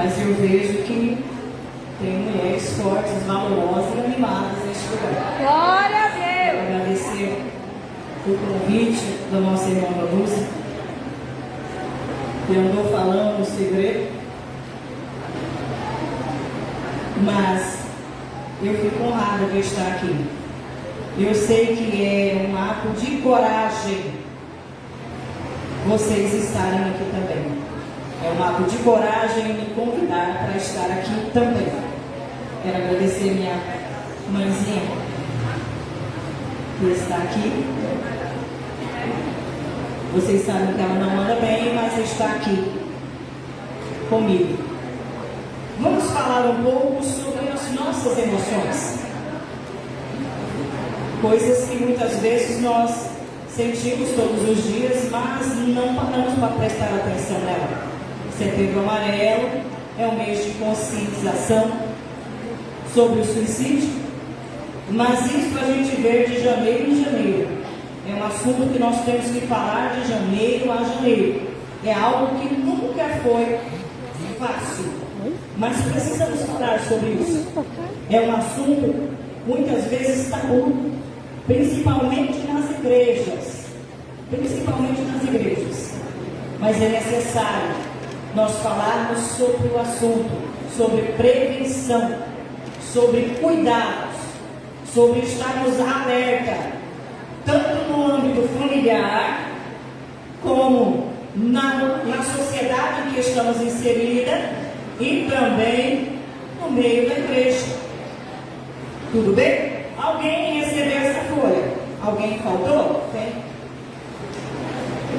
Mas eu vejo que tem mulheres fortes, valorosas e animadas neste lugar. Glória a Deus! Quero agradecer o convite da nossa irmã Lúcia, que andou falando no segredo, mas eu fico honrada de estar aqui. Eu sei que é um ato de coragem vocês estarem aqui também. É um ato de coragem me convidar para estar aqui também. Quero agradecer minha mãezinha que está aqui. Vocês sabem que ela não anda bem, mas está aqui comigo. Vamos falar um pouco sobre as nossas emoções. Coisas que muitas vezes nós sentimos todos os dias, mas não paramos para prestar atenção nela. Setembro Amarelo é um mês de conscientização sobre o suicídio, mas isso a gente vê de janeiro em janeiro. É um assunto que nós temos que falar de janeiro a janeiro. É algo que nunca foi fácil, mas precisamos falar sobre isso. É um assunto muitas vezes tabu, principalmente nas igrejas. Mas é necessário nós falarmos sobre o assunto, sobre prevenção, sobre cuidados, sobre estarmos alerta, tanto no âmbito familiar, como na sociedade em que estamos inserida e também no meio da igreja. Tudo bem? Alguém recebeu essa folha? Alguém faltou? Tem?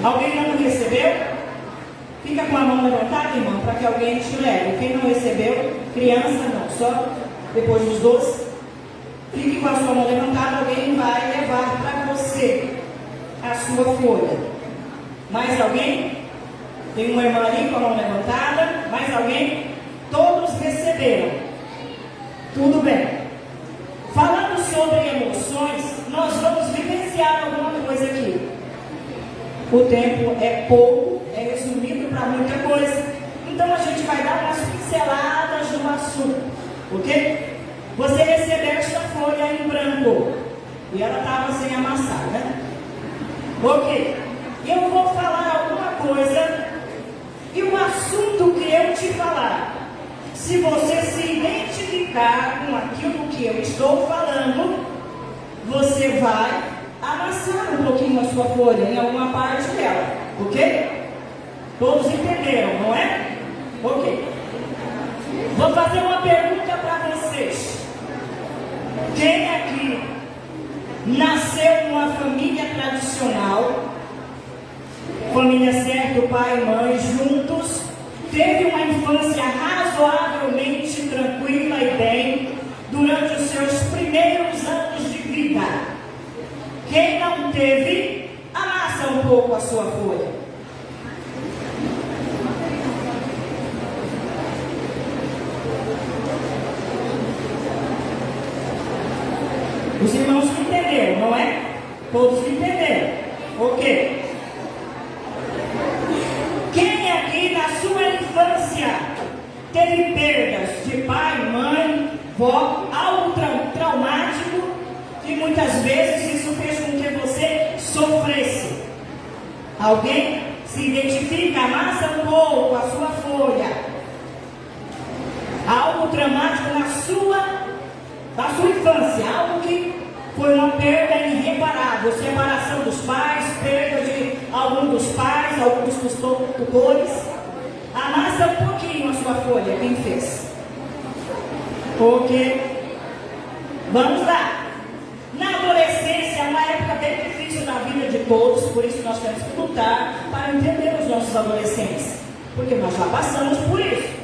Alguém não recebeu? Fica com a mão levantada, irmão, para que alguém te leve. Quem não recebeu, criança não, só depois dos 12. Fique com a sua mão levantada, alguém vai levar para você a sua folha. Mais alguém? Tem uma irmã ali com a mão levantada. Mais alguém? Todos receberam. Tudo bem. Falando sobre emoções, nós vamos vivenciar alguma coisa aqui. O tempo é pouco, é resumido para muita coisa. Então a gente vai dar umas pinceladas no assunto, ok? Você recebeu esta folha em branco e ela estava sem amassar, né? Ok. Eu vou falar alguma coisa e o assunto que eu te falar, se você se identificar com aquilo que eu estou falando, você vai amassar um pouquinho a sua folha em alguma parte dela, ok? Todos entenderam, não é? Ok. Vou fazer uma pergunta para vocês. Quem aqui nasceu numa família tradicional, família certo, pai e mãe juntos, teve uma infância razoavelmente tranquila e bem durante os seus primeiros anos de vida? Quem não teve, amassa um pouco a sua folha. Os irmãos que entenderam, não é? Todos que entenderam. Ok. Quem aqui na sua infância teve perdas de pai, mãe, vó, algo traumático, que muitas vezes isso fez com que você sofresse? Alguém se identifica? Amassa um pouco a sua folha. Algo traumático na sua infância, algo que foi uma perda irreparável, separação dos pais, perda de algum dos pais, alguns dos tutores. Amassa um pouquinho a sua folha, quem fez? Ok. Vamos lá. Na adolescência é uma época bem difícil na vida de todos, por isso nós temos que lutar para entender os nossos adolescentes, porque nós já passamos por isso.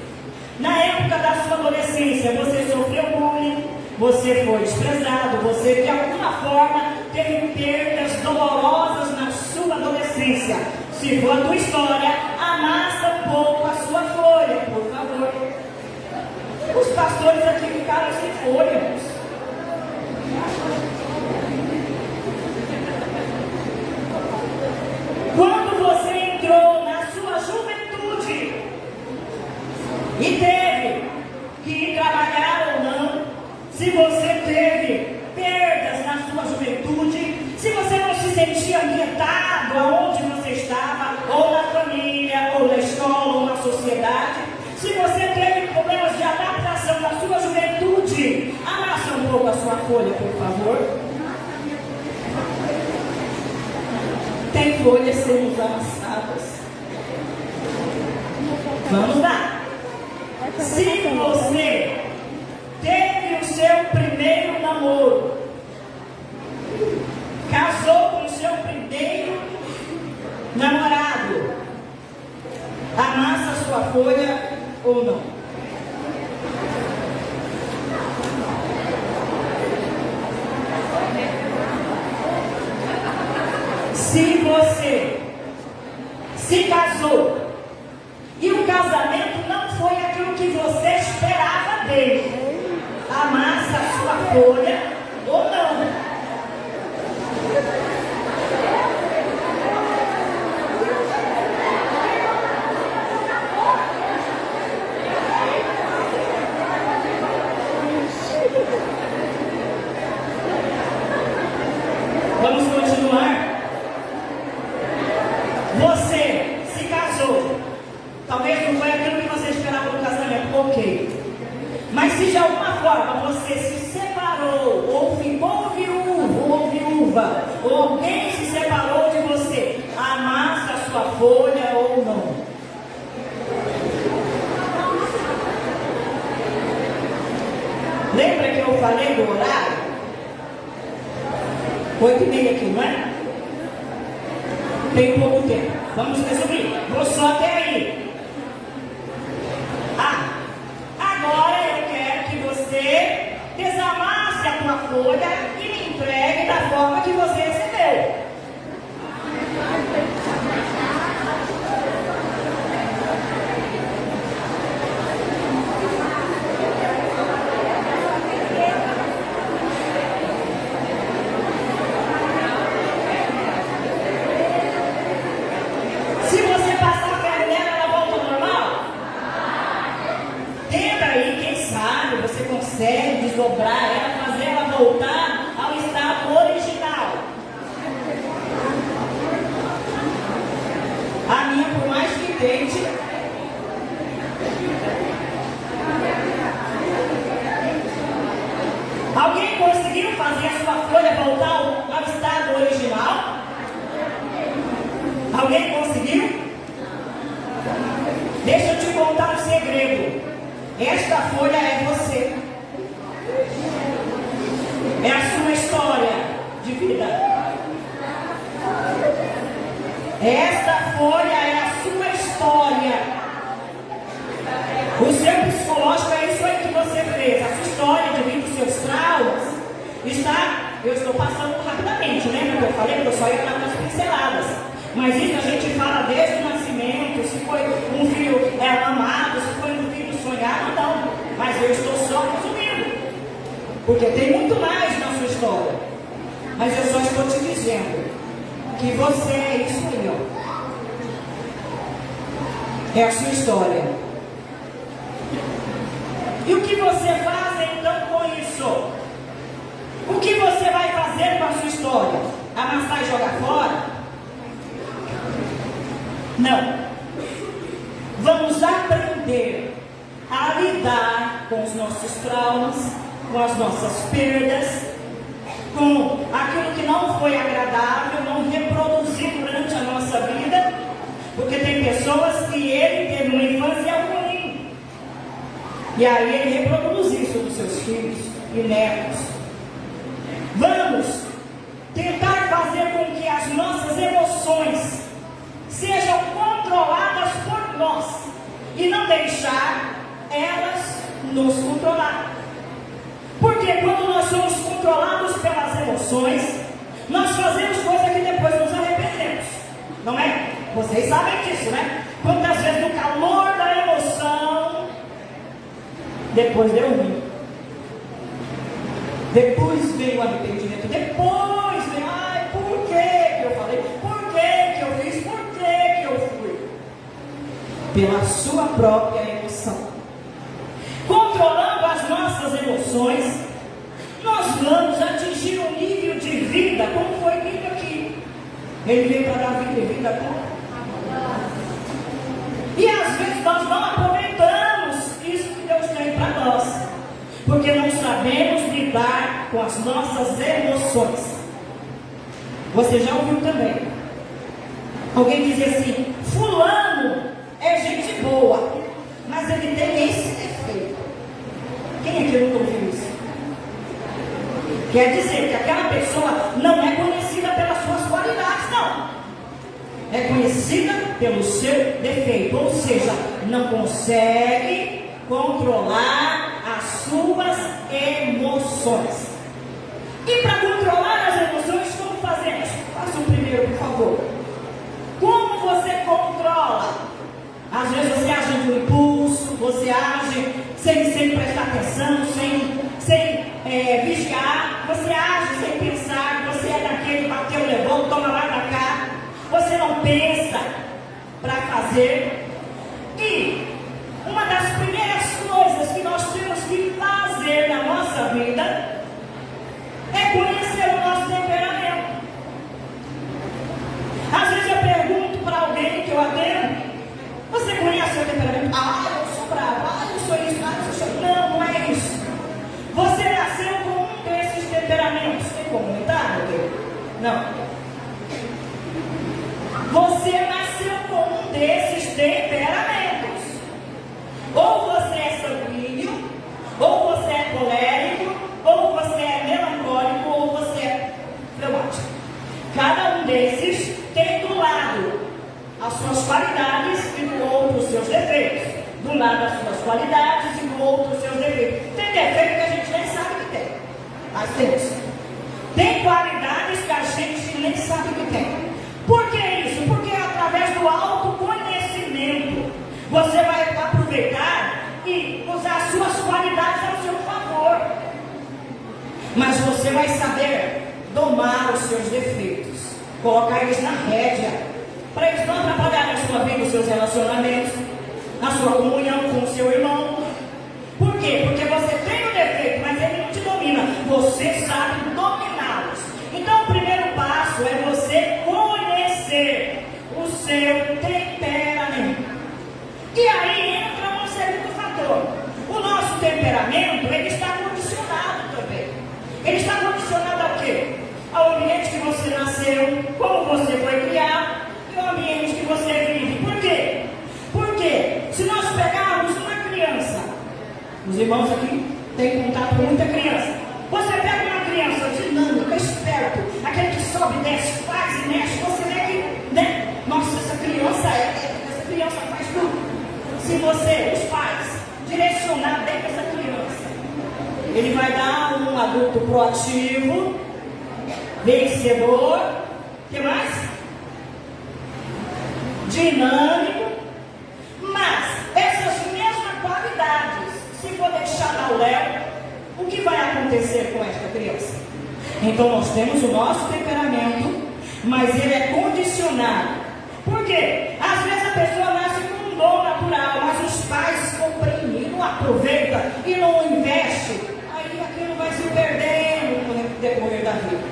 Na época da sua adolescência, você sofreu bullying, você foi desprezado, você de alguma forma teve perdas dolorosas na sua adolescência. Se for a tua história, amassa um pouco a sua folha, por favor. Os pastores aqui ficaram sem folha, irmãos. Quando você entrou na sua juventude, E teve que ir trabalhar ou não, se você teve perdas na sua juventude, se você não se sentia ambientado aonde você estava, ou na família, ou na escola, ou na sociedade, se você teve problemas de adaptação na sua juventude, amassa um pouco a sua folha, por favor. Tem folhas sendo amassadas. Vamos lá. Se você teve o seu primeiro namoro, casou com o seu primeiro namorado, amassa a sua folha ou não? Se você se casou e o casamento não foi aquilo que você esperava dele, amassa a sua folha ou não? Vamos continuar. Você se casou. Talvez não foi aquilo que você esperava do casamento, ok. Mas se de alguma forma você se separou, ou ficou viúvo ou viúva, ou alguém se separou de você, amassa a sua folha ou não? Lembra que eu falei do horário? 8h30 aqui, não é? Tem pouco tempo. Vamos resumir. Vou só até aí. Agora eu quero que você desamasse a tua folha e me entregue da forma que você recebeu. Consegue desdobrar ela, fazer ela voltar ao estado original. A minha, por mais que tente, alguém conseguiu fazer a sua folha voltar ao estado original? Alguém conseguiu? Deixa eu te contar um segredo. Esta folha é você. É a sua história de vida. Esta folha é a sua história. O seu psicológico é isso aí que você fez. A sua história de vida, os seus traumas. Eu estou passando rapidamente, lembra que eu falei que eu só ia dar umas pinceladas. Mas isso a gente fala desde o nascimento, se foi um filho amado, se foi um filho sonhado, não. Mas eu estou só resumindo. Porque tem muito mais na sua história. Mas eu só estou te dizendo que você é isso aí, ó. É a sua história. E o que você faz então com isso? O que você vai fazer com a sua história? Amassar e jogar fora? Não. Vamos aprender a lidar com os nossos traumas, com as nossas perdas, com aquilo que não foi agradável, não reproduzir durante a nossa vida, porque tem pessoas que ele teve uma infância ruim, e aí ele reproduz isso dos seus filhos e netos. Vamos tentar fazer com que as nossas emoções sejam controladas por nós e não deixar elas nos controlar. Porque quando nós somos controlados pelas emoções, nós fazemos coisas que depois nos arrependemos, não é? Vocês sabem disso, né? Quantas vezes no calor da emoção, depois deu ruim. Depois veio o arrependimento, depois veio, ai, por que eu falei? Por que eu fiz? Por que eu fui? Pela sua própria emoção. emoções, nós vamos atingir um nível de vida, como foi dito aqui. Ele veio para dar vida e vida com. E às vezes nós não aproveitamos isso que Deus tem para nós, porque não sabemos lidar com as nossas emoções. Você já ouviu também alguém dizer assim: fulano é gente boa, mas ele tem esse defeito. Quem aqui nunca ouviu isso? Quer dizer que aquela pessoa não é conhecida pelas suas qualidades, não. É conhecida pelo seu defeito, ou seja, não consegue controlar as suas emoções. E para controlar as emoções, como fazemos? Faça o primeiro, por favor. Como você controla? Às vezes você age de um impulso, você age sem prestar atenção, sem vigiar, você age sem pensar, você é daquele bateu, levou, toma lá da cá. Você não pensa para fazer. E uma das primeiras coisas que nós temos que fazer na nossa vida é conhecer o nosso temperamento. Às vezes eu pergunto para alguém que eu atendo: você conhece o seu temperamento? Ah, eu sou bravo, eu sou isso, eu sou... Não, não é isso. Você nasceu com um desses temperamentos. Tem como comentar, meu Deus? Não. Você nasceu com um desses temperamentos. Ou você é sanguíneo, ou você é colérico, ou você é melancólico, ou você é fleumático. Cada um desses tem do lado as suas qualidades e do outro os seus defeitos. Do lado as suas qualidades e do outro os seus defeitos. Tem defeito que a gente nem sabe que tem. Mas temos. Tem qualidades que a gente nem sabe que tem. Por que isso? Porque através do autoconhecimento você vai aproveitar e usar as suas qualidades ao seu favor. Mas você vai saber domar os seus defeitos, colocar eles na rédea, para eles não atrapalharem a sua vida, os seus relacionamentos, a sua comunhão com o seu irmão. Por quê? Porque você tem o defeito, mas ele não te domina. Você sabe dominá-los. Então o primeiro passo é você conhecer o seu temperamento. E aí entra um segundo fator. O nosso temperamento, ele está condicionado também. Ele está condicionado ao quê? Ao ambiente que você nasceu, como você foi criado e o ambiente que você vive. Por quê? Porque se nós pegarmos uma criança, os irmãos aqui têm contato com muita criança. Você pega uma criança dinâmica, esperto, aquele que sobe, desce, faz e mexe, você vê que, né? Nossa, essa criança faz tudo. Se você, os pais, direcionar bem essa criança, ele vai dar um adulto proativo, vencedor, o que mais? Dinâmico. Mas essas mesmas qualidades, se for deixar ao léu, o que vai acontecer com esta criança? Então nós temos o nosso temperamento, mas ele é condicionado. Por quê? Às vezes a pessoa nasce com um dom natural, mas os pais compreendem, não aproveitam e não investem. Aí aquilo vai se perdendo no decorrer da vida.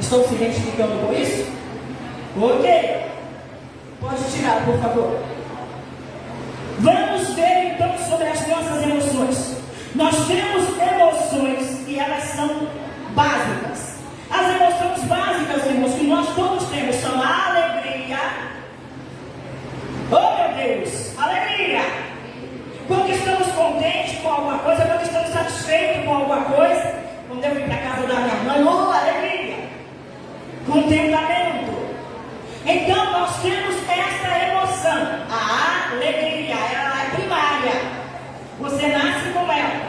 Estão se identificando com isso? Ok? Pode tirar, por favor. Vamos ver então sobre as nossas emoções. Nós temos emoções e elas são básicas. As emoções básicas, irmãos, que nós todos temos são a alegria. Oh meu Deus, alegria! Quando estamos contentes com alguma coisa, quando estamos satisfeitos com alguma coisa, quando eu vim para a casa da minha mãe, oh alegria! Contentamento. Então nós temos essa emoção, a alegria, ela é primária. Você nasce com ela.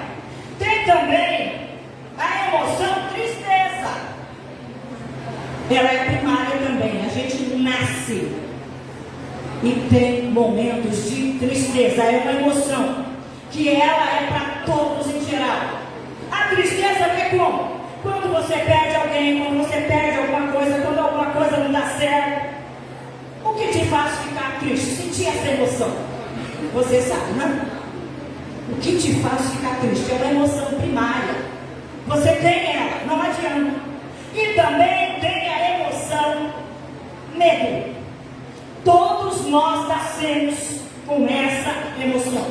Tem também a emoção tristeza. Ela é primária também. A gente nasce e tem momentos de tristeza. É uma emoção que ela é para todos em geral. A tristeza é como? Quando você perde alguém, quando você perde alguma coisa, quando alguma coisa não dá certo. O que te faz ficar triste? Sentir essa emoção. Você sabe, não? O que te faz ficar triste é uma emoção primária. Você tem ela, não adianta. E também tem a emoção medo. Todos nós nascemos com essa emoção.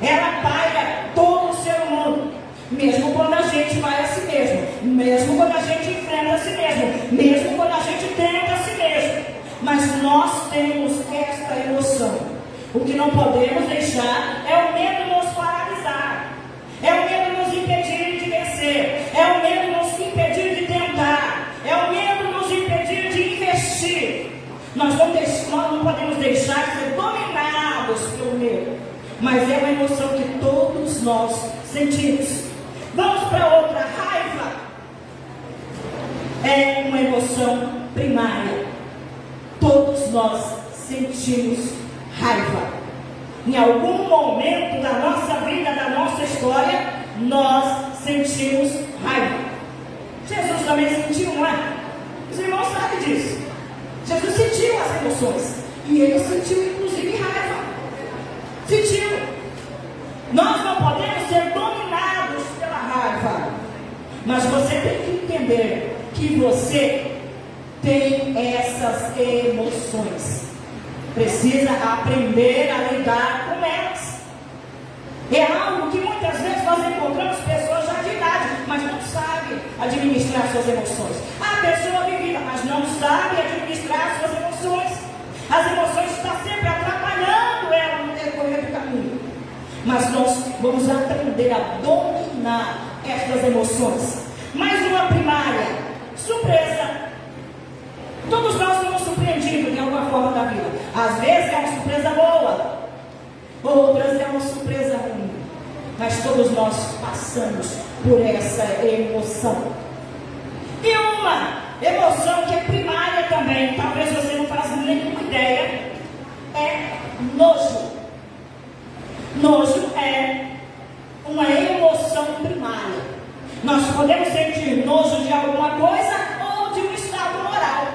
Ela paira todo o ser humano. Mesmo quando a gente vai a si mesmo, mesmo quando a gente enfrenta a si mesmo, mesmo quando a gente tenta a si mesmo. Mas nós temos esta emoção. O que não podemos deixar é o medo nos paralisar, é o medo nos impedir de vencer, é o medo nos impedir de tentar, é o medo nos impedir de investir. Nós não podemos deixar de ser dominados pelo medo, mas é uma emoção que todos nós sentimos. Vamos para outra. Raiva é uma emoção primária. Todos nós sentimos raiva. Em algum momento da nossa vida, da nossa história, nós sentimos raiva. Jesus também sentiu, não é? Os irmãos sabem disso. Jesus sentiu as emoções. E ele sentiu inclusive raiva. Sentiu. Nós não podemos ser dominados pela raiva. Mas você tem que entender que você tem essas emoções. Precisa aprender a lidar com elas. É algo que muitas vezes nós encontramos pessoas já de idade, mas não sabem administrar suas emoções. A pessoa vivida, mas não sabe administrar suas emoções. As emoções estão sempre atrapalhando ela no decorrer do caminho. Mas nós vamos aprender a dominar estas emoções. Mais uma primária: surpresa. Todos nós somos surpreendidos de alguma forma da vida. Às vezes é uma surpresa boa, outras é uma surpresa ruim. Mas todos nós passamos por essa emoção. E uma emoção que é primária também, talvez você não faça nenhuma ideia, é nojo. Nojo é uma emoção primária. Nós podemos sentir nojo de alguma coisa ou de um estado moral.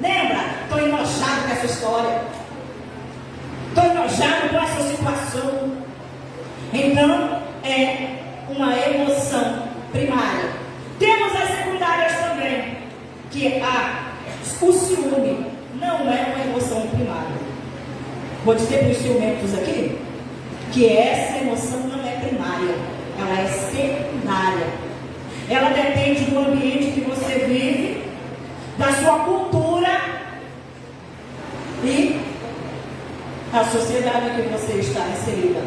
Lembra? Estou enojado com essa história. Estou enojado com essa situação. Então, é uma emoção primária. Temos as secundárias também, que o ciúme não é uma emoção primária. Vou dizer para os ciumentos aqui, que essa emoção não é primária, ela é secundária. Ela depende do ambiente que você vive, da sua cultura e da sociedade que você está inserida.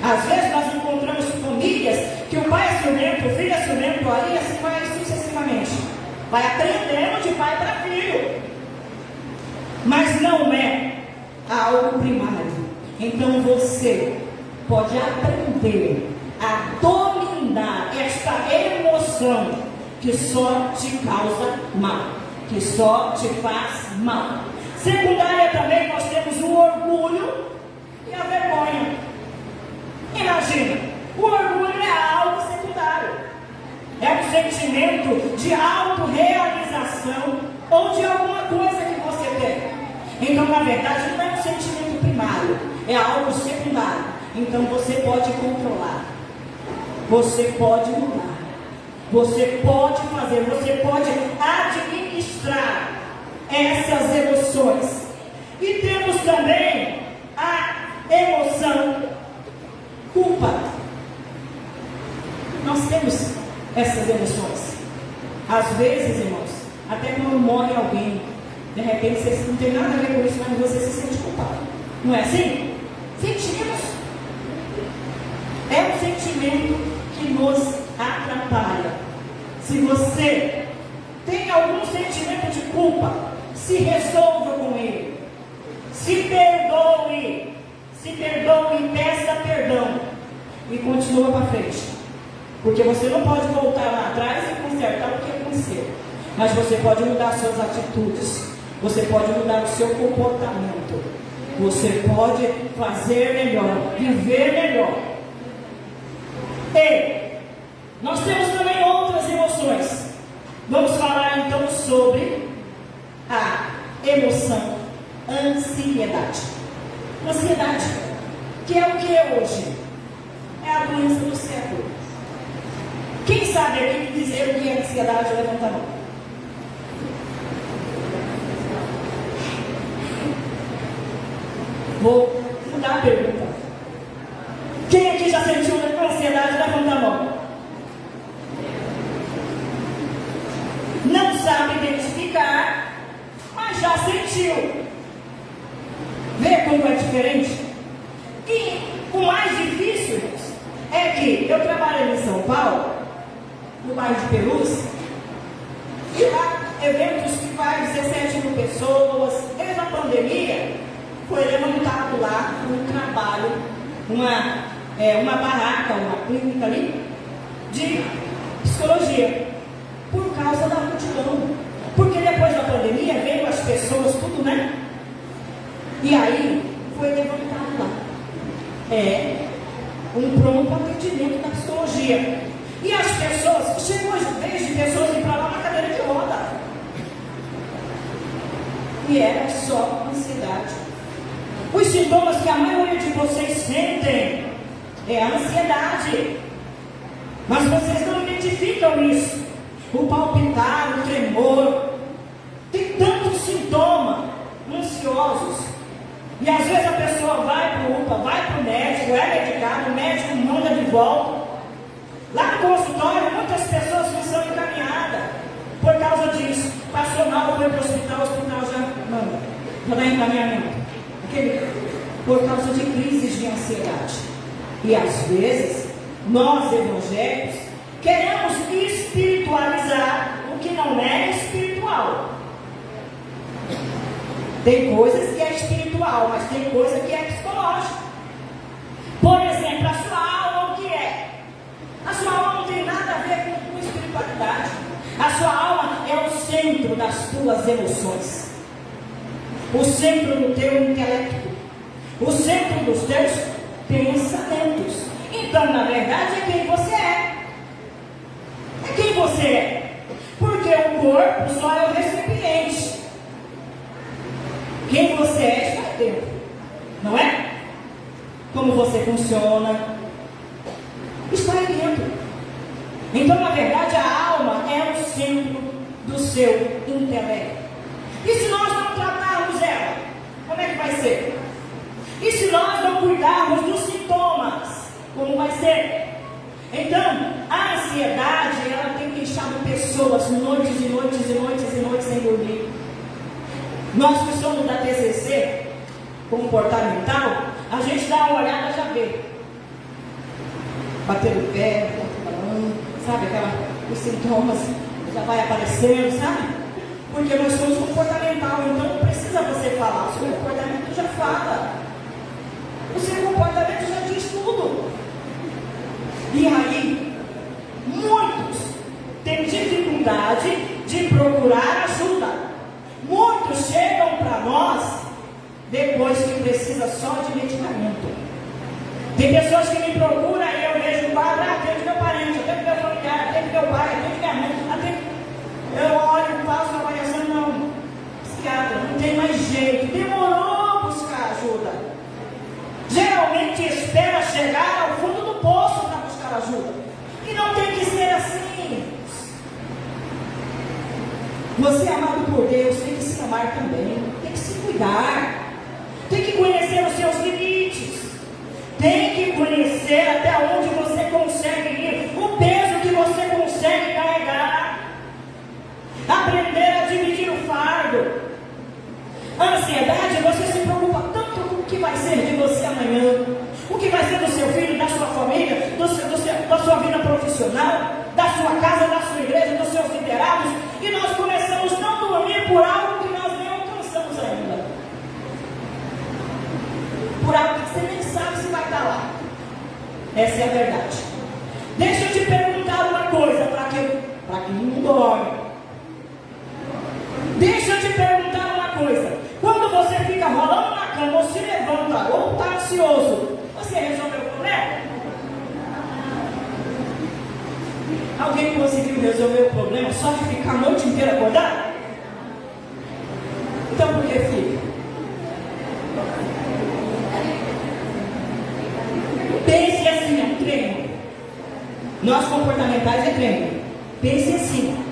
Às vezes nós encontramos famílias que o pai é ciumento, o filho é ciumento, aí assim vai sucessivamente. Vai aprendendo de pai para filho. Mas não é algo primário. Então você pode aprender a dominar esta emoção que só te causa mal, que só te faz mal. Secundária também nós temos o orgulho e a vergonha. Imagina, o orgulho é algo secundário. É um sentimento de autorrealização ou de alguma coisa que você tem. Então, na verdade, não é um sentimento primário, é algo secundário. Então, você pode controlar, você pode mudar, você pode fazer, você pode administrar essas emoções. E temos também a emoção culpa. Nós temos essas emoções. Às vezes, irmãos, até quando morre alguém, de repente você não tem nada a ver com isso, mas você se sente culpado. Não é assim? Sentimos. É um sentimento que nos atrapalha. Se você tem algum sentimento de culpa, se resolva com ele. Se perdoe, peça perdão e continua para frente. Porque você não pode voltar lá atrás e consertar o que aconteceu. Mas você pode mudar suas atitudes. Você pode mudar o seu comportamento. Você pode fazer melhor, viver melhor. E nós temos também outras emoções. Vamos falar então sobre a emoção ansiedade. Ansiedade, que é o que hoje? é a doença do século. Quem sabe aqui dizer o que é ansiedade? Levanta a mão. Vou mudar a pergunta. Quem aqui já sentiu ansiedade? Levanta a mão. Não sabe identificar, mas já sentiu. Vê como é diferente? E o mais difícil é que eu trabalhei em São Paulo, no bairro de Perus, e lá eventos que vai 17 mil pessoas. Desde a pandemia, foi levantado lá um trabalho, uma barraca, uma clínica ali, de psicologia, por causa da multidão. Porque depois da pandemia veio as pessoas, tudo, né? E aí foi levantado lá. Um pronto atendimento da psicologia. E as pessoas, chegou desde pessoas ir para lá na cadeira de roda. E era só ansiedade. Os sintomas que a maioria de vocês sentem é a ansiedade. Mas vocês não identificam isso. O palpitar, o tremor. Tem tantos sintomas ansiosos. E às vezes a pessoa vai para o UPA, vai para o médico, é medicado, o médico manda de volta. Lá no consultório, muitas pessoas não são encaminhadas por causa disso. Passou mal, foi para o hospital já manda, já dá encaminhamento. Por causa de crises de ansiedade. E às vezes, nós evangélicos queremos espiritualizar o que não é espiritual. Tem coisas que é espiritual, mas tem coisa que é psicológica. Por exemplo, a sua alma, o que é? A sua alma não tem nada a ver com espiritualidade. A sua alma é o centro das tuas emoções, o centro do teu intelecto, o centro dos teus pensamentos. Então, na verdade, é quem você é. É quem você é. Porque o corpo só é o recipiente. Quem você é está dentro, não é? Como você funciona está aí dentro. Então, na verdade, a alma é o centro do seu intelecto. E se nós não tratarmos ela, como é que vai ser? E se nós não cuidarmos dos sintomas, como vai ser? Então, a ansiedade, ela tem deixado pessoas noites e noites e noites e noites sem dormir. Nós que somos da TCC comportamental, a gente dá uma olhada e já vê. Bater o pé, sabe, os sintomas já vai aparecendo, sabe? Porque nós somos comportamental, então não precisa você falar, o seu comportamento já fala. O seu comportamento já diz tudo. E aí, muitos têm dificuldade de procurar ajuda. Muitos chegam para nós depois que precisa só de medicamento. Tem pessoas que me procuram e eu vejo o quadro, atende meu parente, atende meu familiar, atende meu pai, atende minha mãe, eu olho, faço uma avaliação, não, psiquiatra, não tem mais jeito, demorou a buscar ajuda. Geralmente espera chegar ao fundo do poço para buscar ajuda. E não tem que ser assim. Você é amado por Deus, tem que se amar também, tem que se cuidar, tem que conhecer os seus limites, tem que conhecer até onde você consegue ir, o peso que você consegue carregar, aprender a dividir o fardo. A ansiedade, você se preocupa tanto com o que vai ser de você amanhã, o que vai ser do seu filho, da sua família, da sua vida profissional, da sua casa, da sua igreja, dos seus liderados, e nós começamos a não dormir por algo que nós nem alcançamos ainda, por algo que você nem sabe se vai estar lá. Essa é a verdade. Deixa eu te perguntar uma coisa, para quem não dorme. Deixa eu te perguntar uma coisa. Quando você fica rolando na cama, ou se levanta, ou está ansioso, você resolveu o problema? Alguém conseguiu resolver o problema só de ficar a noite inteira acordado? Então por que fica? Pense assim, é um treino. Nós comportamentais é treino. Pense assim.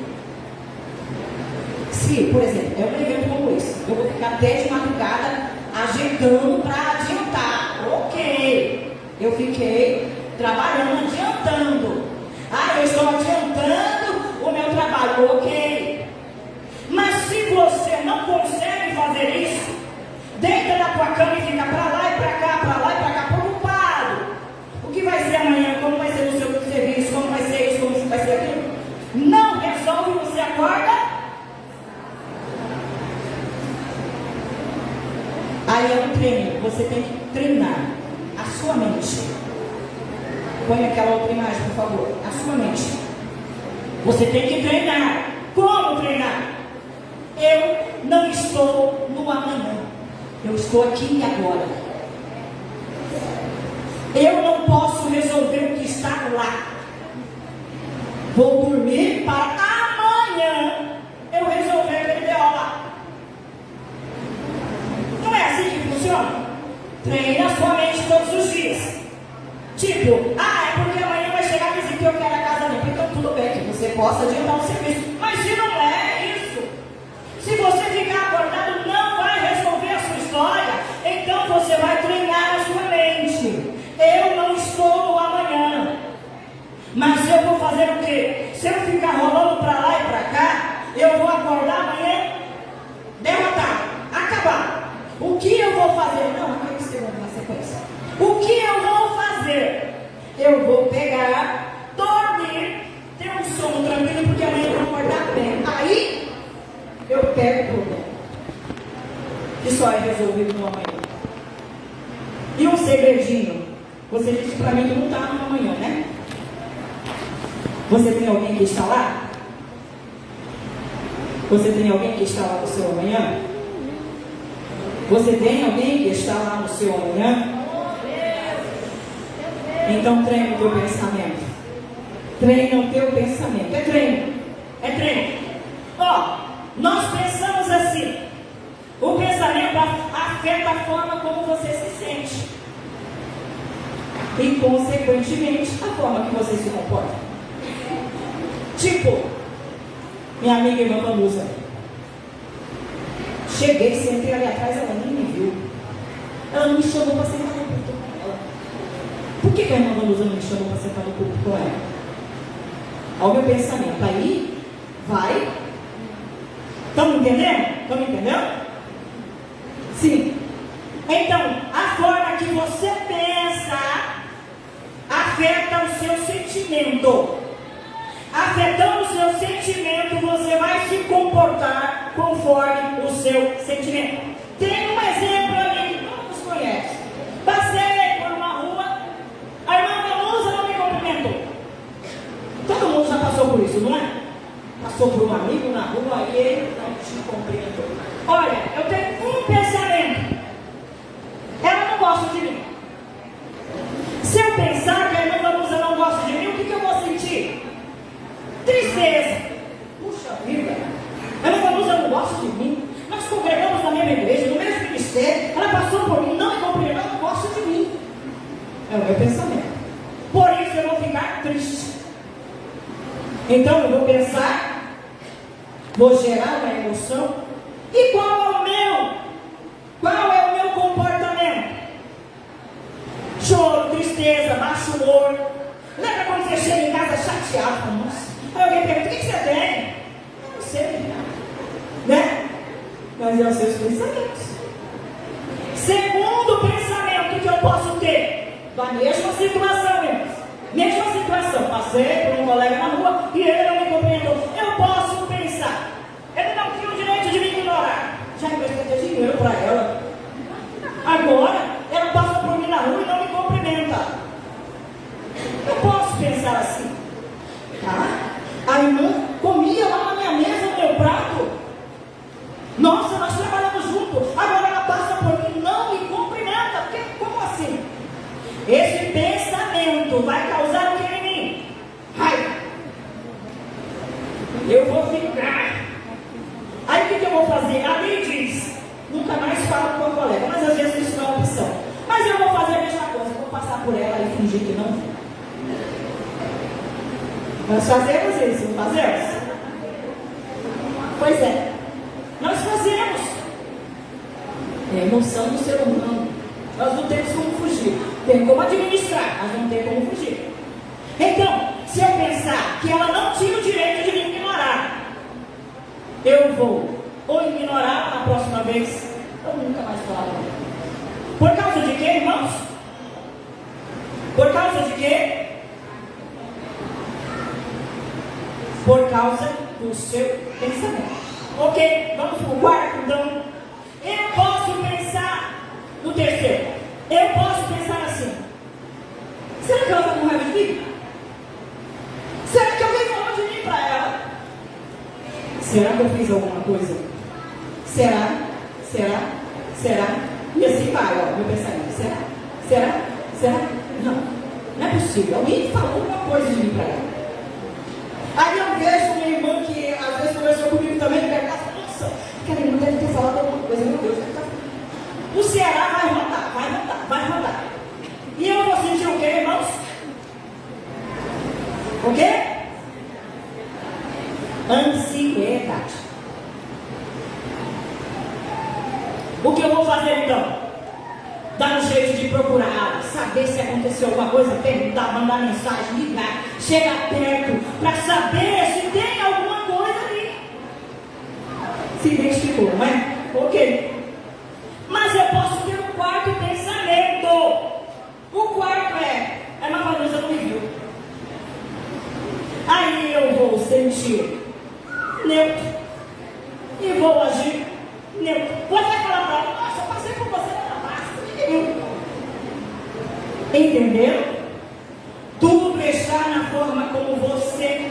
Se, por exemplo, é um evento como esse, eu vou ficar até de madrugada ajeitando para adiantar. Ok. Eu fiquei trabalhando, adiantando. Eu estou adiantando o meu trabalho. Ok. Mas se você não consegue fazer isso, deita na tua cama e fica para lá e para cá, preocupado. O que vai ser amanhã? Como vai ser o seu serviço? Como vai ser isso? Como vai ser aquilo? Não resolve, você acorda. Aí é um treino. Você tem que treinar a sua mente. Põe aquela outra imagem, por favor. A sua mente. Você tem que treinar. Como treinar? Eu não estou no amanhã. Eu estou aqui e agora. Eu não posso resolver o que está lá. Vou dormir para amanhã eu resolver aquele B.O. lá. Não é assim que funciona? Treine a sua mente todos os dias. Tipo, é porque amanhã vai chegar a visita e eu quero a casa limpa. Então tudo bem que você possa adiantar o serviço. Mas se não é isso, se você ficar acordado, não vai resolver a sua história. Então você vai treinar a sua mente. Eu não estou no amanhã. Mas eu vou fazer o quê? Se eu ficar rolando para lá e para cá, eu vou acordar amanhã derrotado, acabar. O que eu vou fazer? Não, aquele segundo na sequência. O que eu vou fazer? Eu vou pegar, dormir, ter um sono tranquilo, porque amanhã eu vou acordar bem. Aí eu pego o problema, que só é resolvido no amanhã. E um segredinho. Você disse para mim que não está no amanhã, né? Você tem alguém que está lá? Você tem alguém que está lá no seu amanhã? Você tem alguém que está lá no seu amanhã? Então treine o teu pensamento. Treine o teu pensamento. É treino. É treino. Nós pensamos assim. O pensamento afeta a forma como você se sente. E consequentemente a forma que você se comporta. Tipo, minha amiga irmã Vanusa. Cheguei, sentei ali atrás, ela nem me viu. Ela não me chamou para sentar no culto com ela. Por que a irmã Vanusa não me chamou para sentar no culto com ela? Olha o meu pensamento. Aí, vai. Estão me entendendo? Estão me entendendo? Sim. Então, a forma que você pensa afeta o seu sentimento. Afetando o seu sentimento, você vai se comportar conforme o seu sentimento. Tem um exemplo ali, todos conhecem. Passei por uma rua, a irmã Vanusa não me cumprimentou. Todo mundo já passou por isso, não é? Passou por um amigo na rua e ele não te cumprimentou. Olha, eu tenho um pensamento. Ela não gosta de mim. Se eu pensar que a irmã Vanusa não gosta de mim, o que eu vou sentir? Tristeza. Puxa vida, a irmã Vanusa não gosta de mim. Nós congregamos na mesma igreja, no mesmo ministério. Ela passou por mim, não me cumprimentou, ela não gosta de mim. É o meu pensamento. Por isso eu vou ficar triste. Então eu vou pensar, vou gerar uma emoção. E qual é o meu? Qual é o meu comportamento? Choro, tristeza, baixo humor. Lembra quando você chega em casa chateado? Nossa. Aí alguém pergunta, o que você tem? Eu não sei, né? Mas é os seus pensamentos. Segundo pensamento que eu posso ter, da mesma situação, irmãos. Mesma situação, passei por um colega na rua e ele não me compreendeu. Eu posso pensar, ele não tinha o direito de me ignorar. Já emprestei dinheiro para ela. Agora, ela passa por mim na rua e não me cumprimenta. Eu posso pensar assim. Tá? A irmã comia lá na minha mesa, no meu prato. Nossa, nós trabalhamos juntos. Agora ela passa por mim e não me cumprimenta. Como assim? Esse pensamento vai causar o que em mim? Raiva. Eu vou ficar. Aí o que eu vou fazer? A lei diz, nunca mais falo com o colega, mas às vezes isso não é uma opção. Mas eu vou fazer a mesma coisa, vou passar por ela e fingir que não vi. Nós fazemos isso, não fazemos? Pois é, nós fazemos. É a emoção do ser humano. Nós não temos como fugir. Tem como administrar, mas não tem como fugir. Então, se eu pensar que ela não tinha o direito de me ignorar, eu vou ou ignorar na próxima vez, ou nunca mais falar. Por causa de quê, irmãos? Por causa de quê? Por causa do seu pensamento. Ok, vamos para o quarto, então. Eu posso pensar no terceiro. Eu posso pensar assim: será que ela está com raiva de mim? Será que alguém falou de mim para ela? Será que eu fiz alguma coisa? Será? Será? Será? E assim vai, ó, meu pensamento. Será? Será? Será? Não, não é possível. Alguém falou alguma coisa de mim para ela. Aí eu vejo minha irmã que às vezes conversou comigo também, e pergunta: nossa, aquela irmã deve ter falado alguma coisa, meu Deus, deve estar. O Ceará vai rodar, vai rodar, vai rodar. E eu vou sentir o quê, irmãos? O quê? Ansiedade. O que eu vou fazer então? Dar um jeito de procurar, saber se aconteceu alguma coisa, perguntar, mandar mensagem, ligar, chegar perto, para saber se tem alguma coisa ali. Se identificou, não é? Ok. Mas eu posso ter um quarto pensamento. O quarto é uma Vanusa não me viu. Aí eu vou sentir neutro e vou agir neutro. Vou até falar para ela: nossa, eu passei por você na praça. Entenderam? Tudo está na forma como você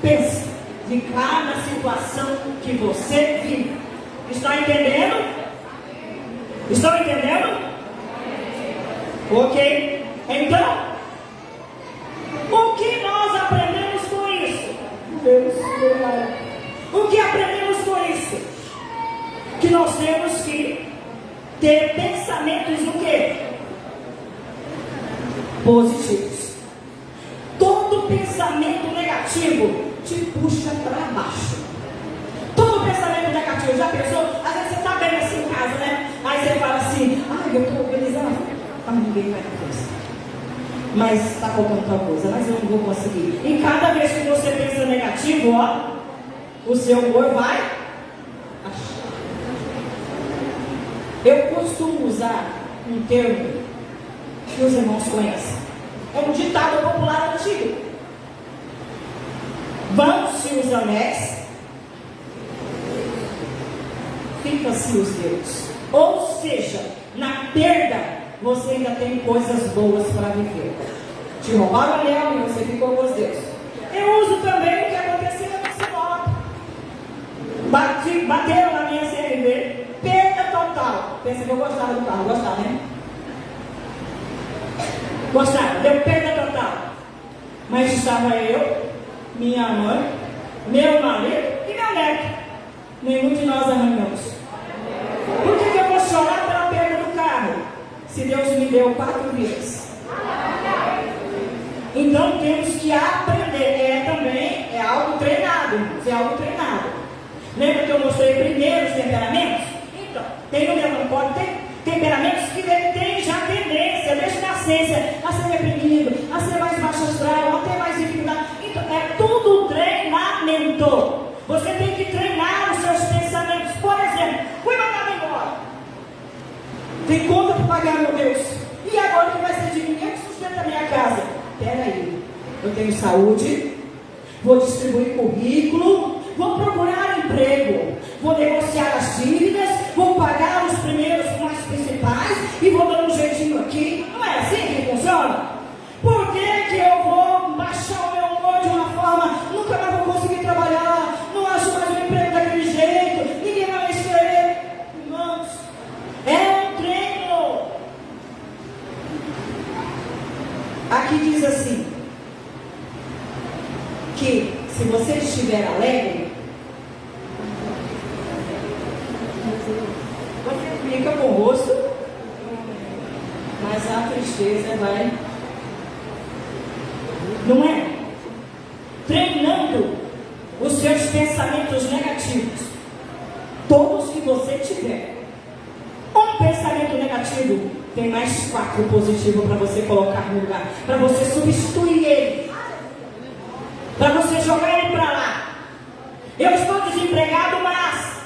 pensa de cada situação que você vive. Está entendendo? Estão entendendo? Ok. Então, o que nós aprendemos com isso? Deus, o que aprendemos com isso? Que nós temos que ter pensamentos o quê? Positivos. Todo pensamento negativo te puxa para baixo. Todo pensamento negativo, já pensou? Às vezes você está bem assim em casa, né? Aí você fala assim: ai, eu estou organizando, ninguém vai fazer. Mas está faltando tal coisa, mas eu não vou conseguir. E cada vez que você pensa negativo, ó, o seu humor vai achar. Eu costumo usar um termo que os irmãos conhecem. É um ditado popular antigo: vão-se os anéis, fica-se os dedos. Ou seja, na perda você ainda tem coisas boas para viver. Te roubaram o anel e você ficou com os dedos. Eu uso também o que aconteceu na Sinop. Bateram na minha CRV, perda total. Pensa que eu gostava do carro, gostava, né? Gostava, deu perda total. Mas estava eu, minha mãe, meu marido e meu neto. Nenhum de nós arrancamos. Por que eu vou chorar pela perda do carro, se Deus me deu 4 vidas? Então temos que aprender. Também é algo treinado, irmãos, é algo treinado. Lembra que eu mostrei primeiro os temperamentos? Então, tem no melancólico, tem temperamentos que ele tem já tendência, desde nascença, a ser reprimido, a ser mais baixo astral, a ter mais dificuldade. Então, é tudo treinamento. Você tem que treinar os seus pensamentos. Por exemplo, fui mandado embora. Tem conta para pagar, meu Deus. E agora o que vai ser de mim? Quem sustenta a minha casa? Espera aí. Eu tenho saúde, vou distribuir currículo, vou procurar emprego, vou negociar as dívidas, vou pagar os primeiros com as principais e vou dando um jeitinho aqui. Não é assim que funciona? Por que eu vou baixar o meu humor de uma forma, nunca mais vou conseguir trabalhar, não acho mais um emprego daquele jeito, ninguém vai me escolher? Irmãos, é um treino. Aqui diz assim, que se você estiver alegre, você fica com o rosto, mas a tristeza vai. Não é? treinando os seus pensamentos negativos. Todos que você tiver. Um pensamento negativo, tem mais 4 positivos para você colocar no lugar. Para você substituir ele. Para você jogar ele para lá. Eu estou desempregado, mas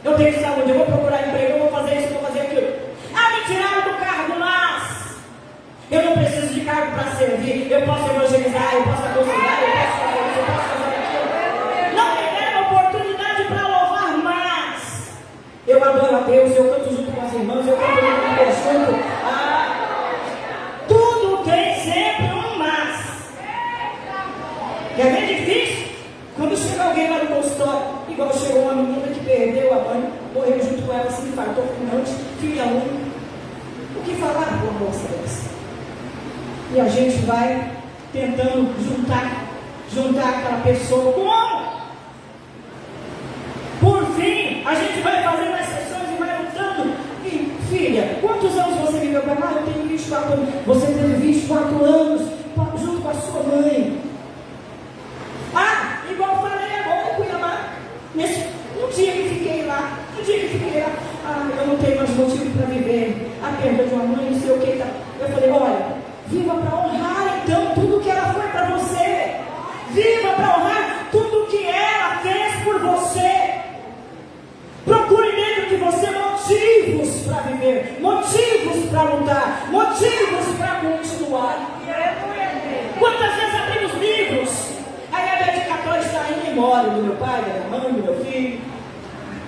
eu tenho saúde, eu vou procurar emprego, eu vou fazer isso, eu vou fazer aquilo. Ah, me tiraram do cargo, mas eu não preciso de cargo para servir. Eu posso evangelizar, eu posso aconselhar, eu posso fazer isso, eu posso fazer aquilo. Não me deram oportunidade para louvar, mas eu adoro a Deus, eu canto junto com as irmãs, eu canto junto. Tudo tem sempre um mas. Quer ver difícil? Quando chega alguém lá no consultório, igual chegou uma menina que perdeu a mãe, morreu junto com ela, se infartou fulminante, filha única. O que falar para uma moça dessa? E a gente vai tentando juntar aquela pessoa. Como? Por fim, a gente vai fazendo as sessões e vai lutando. E, filha, quantos anos você viveu para lá? Eu tenho 24 anos. Você teve 24 anos junto com a sua mãe. Igual eu falei agora em Cuiabá, um dia que fiquei lá, eu não tenho mais motivo para viver, a perda de uma mãe, não sei o que, eu falei, olha, viva para honrar então tudo que ela foi para você, viva para honrar tudo que ela fez por você, procure dentro de você motivos para viver, motivos para lutar, motivos para continuar. Quantas vezes abrimos livros? Aí a dedicatória está em memória do meu pai, da minha mãe, do meu filho.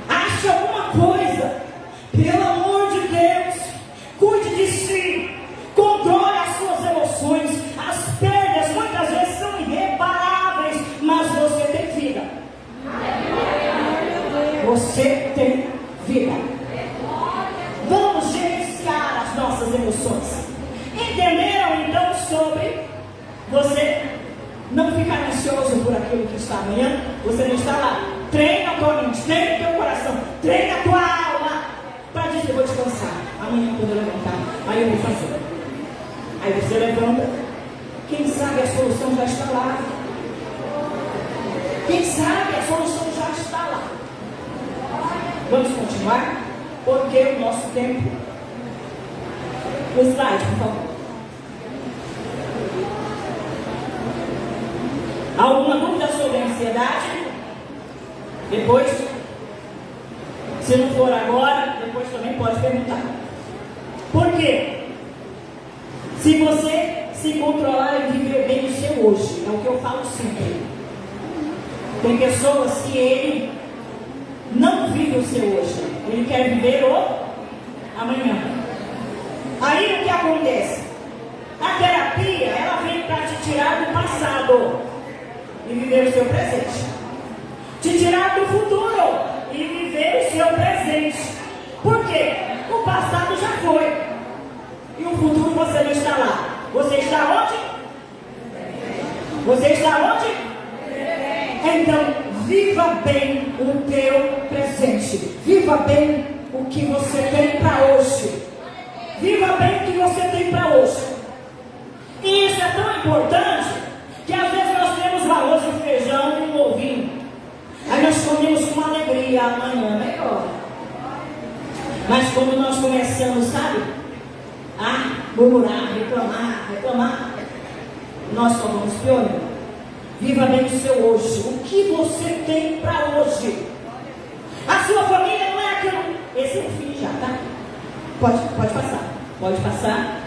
Ache alguma coisa. Pelo amor de Deus. Cuide de si. Controle as suas emoções. As perdas muitas vezes são irreparáveis. Mas você tem vida. Você tem vida. Vamos gerenciar as nossas emoções. Entenderam então sobre você não ficar ansioso por aquilo que está amanhã? Você não está lá. Treina a tua mente, treina o teu coração, treina a tua alma para dizer, eu vou descansar. Amanhã quando eu levantar, aí eu vou fazer. Aí você levanta. Quem sabe a solução já está lá. Quem sabe a solução já está lá. Vamos continuar? Porque o nosso tempo. O slide, por favor. Alguma dúvida sobre a ansiedade? Depois, se não for agora, depois também pode perguntar. Por quê? Se você se controlar e viver bem o seu hoje, é o que eu falo sempre. Tem pessoas que ele não vive o seu hoje, ele quer viver o amanhã. Aí o que acontece? A terapia, ela vem para te tirar do passado e viver o seu presente. Te tirar do futuro e viver o seu presente. Por quê? O passado já foi. E o futuro você não está lá. Você está onde? Você está onde? Então, viva bem o teu presente. Viva bem o que você tem para hoje. Viva bem o que você tem para hoje. E isso é tão importante que às vezes nós temos arroz e feijão e um ovinho. Aí nós comemos com alegria, amanhã melhor. Mas quando nós começamos, sabe? A murmurar, reclamar, nós só vamos piorar. Viva bem o seu hoje. O que você tem para hoje? A sua família não é aquilo. Esse é o fim já, tá? Pode passar. Pode passar.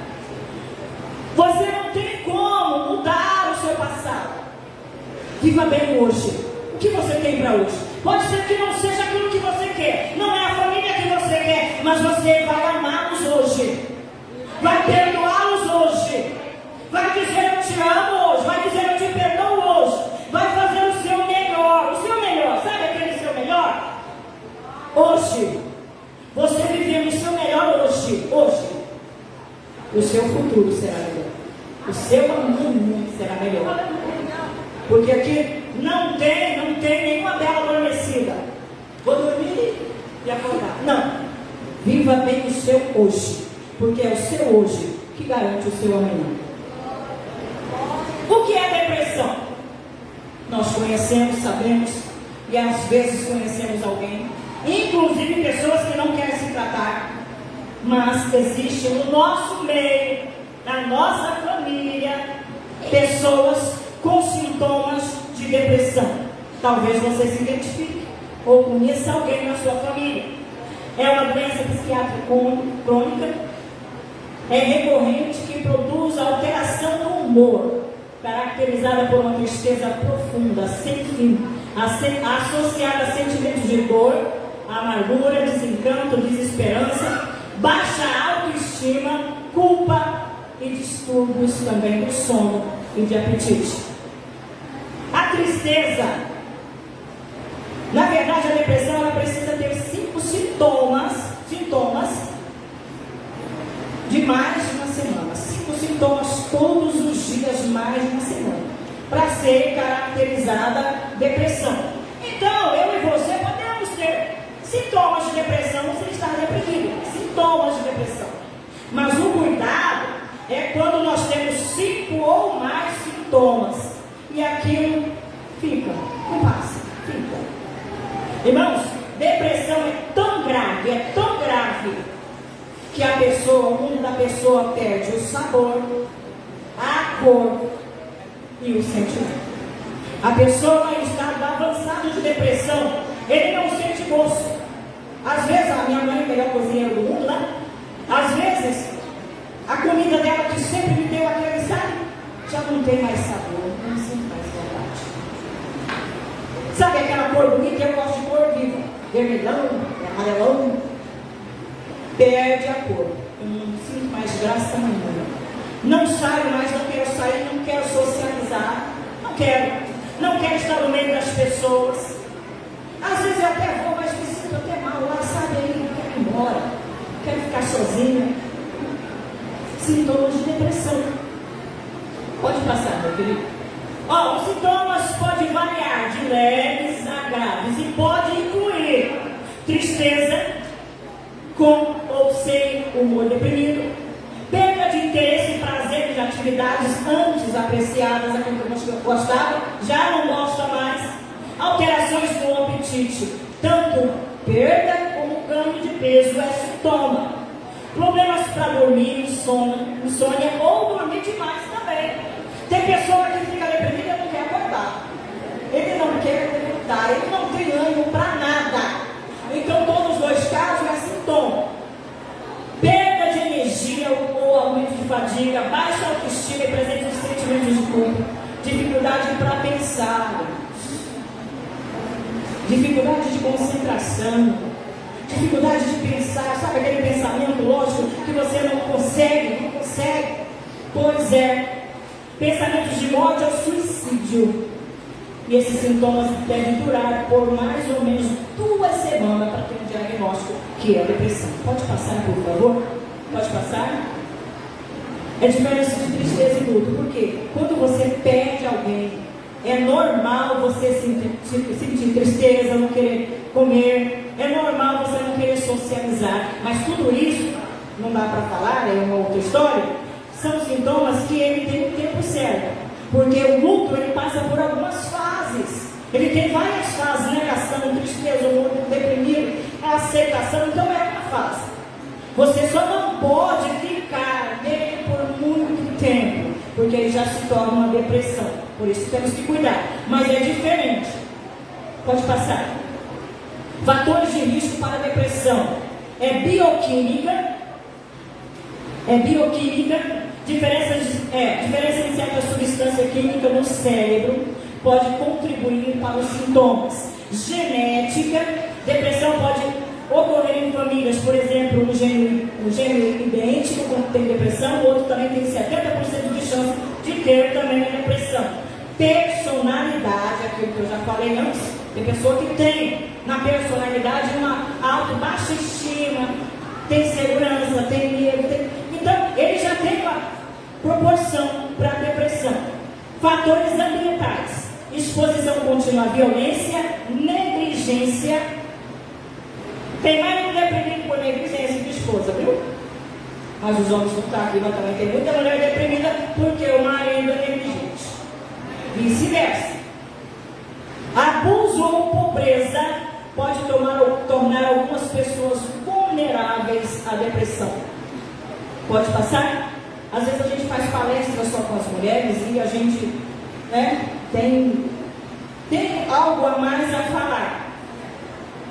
Você não tem como mudar o seu passado. Viva bem hoje. O que você tem para hoje? Pode ser que não seja aquilo que você quer. Não é a família que você quer. Mas você vai amá-los hoje. Vai perdoá-los hoje. Vai dizer eu te amo hoje. Vai dizer eu te perdoo hoje. Vai fazer o seu melhor. O seu melhor. Sabe aquele seu melhor? Hoje. Você vivendo o seu melhor hoje. Hoje. O seu futuro será melhor. O seu amanhã será melhor. Porque aqui não tem nenhuma bela adormecida. Vou dormir e acordar. Não. Viva bem o seu hoje. Porque é o seu hoje que garante o seu amanhã. O que é depressão? Nós conhecemos, sabemos, e às vezes conhecemos alguém, inclusive pessoas que não querem se tratar, mas existe no nosso meio, na nossa família, pessoas com sintomas de depressão. Talvez você se identifique ou conheça alguém na sua família. É uma doença psiquiátrica crônica, é recorrente, que produz alteração no humor, caracterizada por uma tristeza profunda, sem fim, associada a sentimentos de dor, amargura, desencanto, desesperança, baixa autoestima, culpa e distúrbios também do sono e de apetite. A tristeza, na verdade, a depressão, ela precisa ter 5 sintomas de mais de uma semana. 5 sintomas todos os dias, mais de uma semana, para ser caracterizada depressão. Então, eu e você podemos ter sintomas de depressão sem estar deprimido. Sintomas de depressão. Mas o cuidado é quando nós temos 5 ou mais sintomas e aquilo fica, não passa, fica. Irmãos, depressão é tão grave, que a pessoa, o mundo da pessoa perde o sabor, a cor e o sentimento. A pessoa em estado avançado de depressão, ele não sente gosto. Às vezes, a minha mãe é a melhor cozinheira do mundo, né? Às vezes, a comida dela que sempre me deu aquele, sabe? Já não tem mais sabor, não sinto mais vontade. Sabe aquela cor bonita? Eu gosto de cor viva. Vermelhão, amarelão. Perde a cor. Eu não sinto mais graça nenhuma. Não saio mais, não quero sair, não quero socializar. Não quero estar no meio das pessoas. Às vezes eu até vou, mas me sinto até mal lá, sabe? Aí não quero ir embora. Quero ficar sozinha. Sintomas de depressão. Pode passar, meu querido. Os sintomas podem variar de leves a graves e pode incluir tristeza, com ou sem humor deprimido, perda de interesse e prazer de atividades antes apreciadas, aquilo que eu gostava, já não gosta mais, alterações no apetite, tanto perda como ganho de peso é sintoma, problemas para dormir, insônia ou dormir demais também. Tem pessoa que fica deprimida e não quer acordar, ele não quer levantar, ele não tem ânimo para nada. Então, todos os dois casos é sintoma. Perda de energia ou aumento de fadiga, baixa autoestima e presença de sentimentos de culpa, dificuldade para pensar, dificuldade de concentração, dificuldade de pensar, sabe aquele pensamento lógico que você não consegue? Pois é, pensamentos de morte ou suicídio. E esses sintomas devem durar por mais ou menos 2 semanas para ter um diagnóstico, que é a depressão. Pode passar, por favor? Pode passar? É diferença de tristeza e luto. Por quê? Quando você perde alguém, é normal você sentir tristeza, não querer comer, é normal você não querer socializar. Mas tudo isso, não dá para falar, é uma outra história, são sintomas que ele tem um tempo certo. Porque o luto, ele passa por algumas fases. Ele tem várias fases: negação, tristeza, humor deprimido, aceitação. Então é uma fase. Você só não pode ficar nele por muito tempo, porque ele já se torna uma depressão. Por isso temos que cuidar. Mas é diferente. Pode passar. Fatores de risco para a depressão. É bioquímica. Diferença de certa substância química no cérebro pode contribuir para os sintomas. Genética, depressão pode ocorrer em famílias, por exemplo, um gênero idêntico, quando tem depressão, o outro também tem 70% de chance de ter também a depressão. Personalidade, aquilo que eu já falei antes, tem pessoa que tem na personalidade uma baixa estima, tem segurança, tem medo, então ele já tem uma proporção para a depressão. Fatores ambientais: exposição contínua à violência, negligência. Tem mais um deprimido por negligência que esposa, viu? Mas os homens não estão aqui, mas também tem muita mulher deprimida porque o marido é negligente. Vice-versa. como pobreza pode tornar algumas pessoas vulneráveis à depressão. Pode passar? Às vezes a gente faz palestras só com as mulheres e a gente, né, tem algo a mais a falar.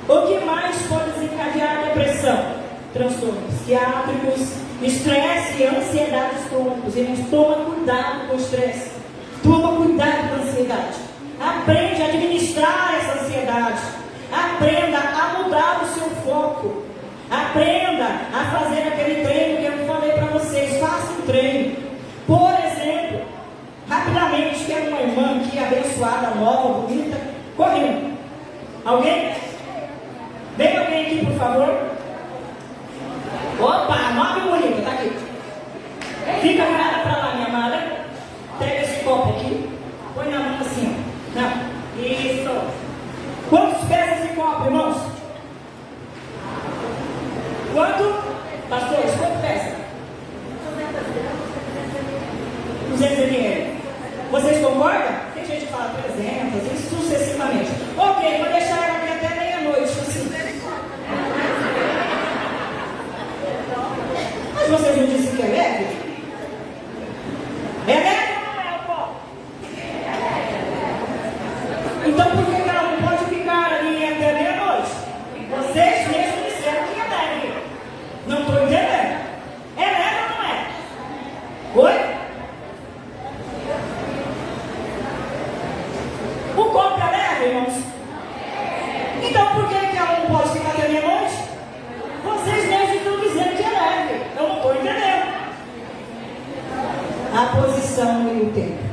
O que mais pode desencadear a depressão? Transtornos psiquiátricos, estresse e ansiedades crônicos. Irmãos, toma cuidado com o estresse. Toma cuidado com a ansiedade. Aprende a administrar essa ansiedade. Aprenda a mudar o seu foco. Aprenda a fazer aquele treino que eu falei para vocês. Faça um treino. Por exemplo, rapidamente, quero uma irmã aqui abençoada, nova, bonita, correndo. Alguém? Vem alguém aqui, por favor. Opa, nova e bonita, tá aqui. Fica virada para lá, minha amada. Pega esse copo aqui. Põe na mão assim, ó. Não. Isso. Quantos pesa esse copo, irmãos? Quanto? Pastores, quanto pesa? 200 ml. Vocês concordam? Tem gente que fala 300, isso sucessivamente. Ok, vou deixar ela aqui até meia-noite, assim. Mas vocês não disseram que é leve? É leve ou não é o copo? Então por que ela não pode ficar ali até meia-noite? Vocês mesmos disseram que é leve. Não estou entendendo. É leve ou não é? Oi? O copo é leve, irmãos? Então por que ela não pode ficar até meia-noite? Vocês mesmos estão dizendo que é leve. Eu não estou entendendo. A posição e o tempo.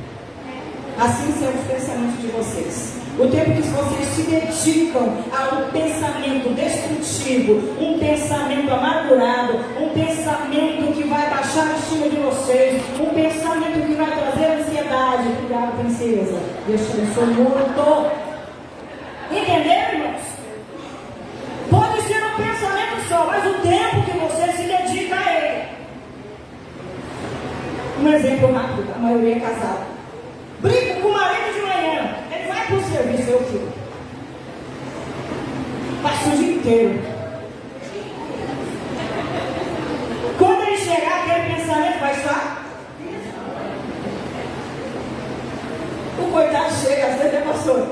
Assim são os pensamentos de vocês. O tempo que vocês se dedicam a um pensamento destrutivo, um pensamento amargurado, um pensamento que vai baixar a estima de vocês, um pensamento que vai trazer ansiedade. Cuidado, princesa. Deus te abençoe muito. Entenderam, irmãos? Pode ser um pensamento só, mas o tempo que você se dedica a ele. Um exemplo rápido, a maioria é casada. Briga com o marido de manhã. Ele vai para o serviço, eu fico. Passa o dia inteiro. Quando ele chegar, aquele pensamento vai estar. O coitado chega, às vezes é pastor.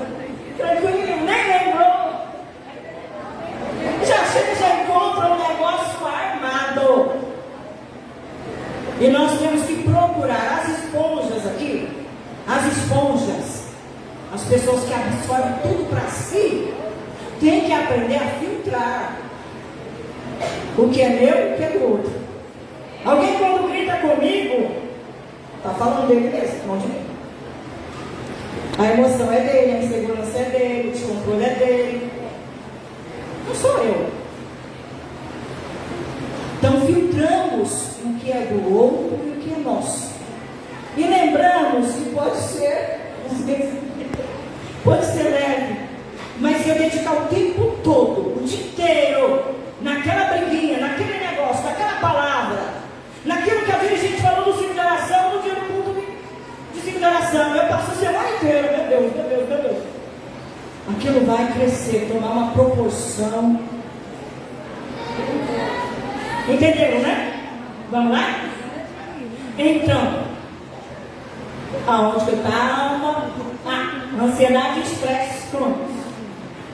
Tranquilo, nem lembrou. Já chega, já encontra um negócio armado. E nós temos que procurar as esponjas aqui. As esponjas, as pessoas que absorvem tudo para si, têm que aprender a filtrar o que é meu e o que é do outro. Alguém quando grita comigo, está falando dele mesmo, não de mim. A emoção é dele, a insegurança é dele, o descontrole é dele. Não sou eu. Então filtramos o que é do outro e o que é nosso. E lembramos que pode ser leve, mas se eu dedicar o tempo todo, o dia inteiro, naquela briguinha, naquele negócio, naquela palavra, naquilo que a gente falou no ciclo de oração, no dia do culto de ciclo de oração, eu passo a semana inteira, meu Deus, meu Deus, meu Deus. Aquilo vai crescer, tomar uma proporção. Entenderam, né? Vamos lá? Então, aonde que eu estava? Ansiedade e estresse crônicos.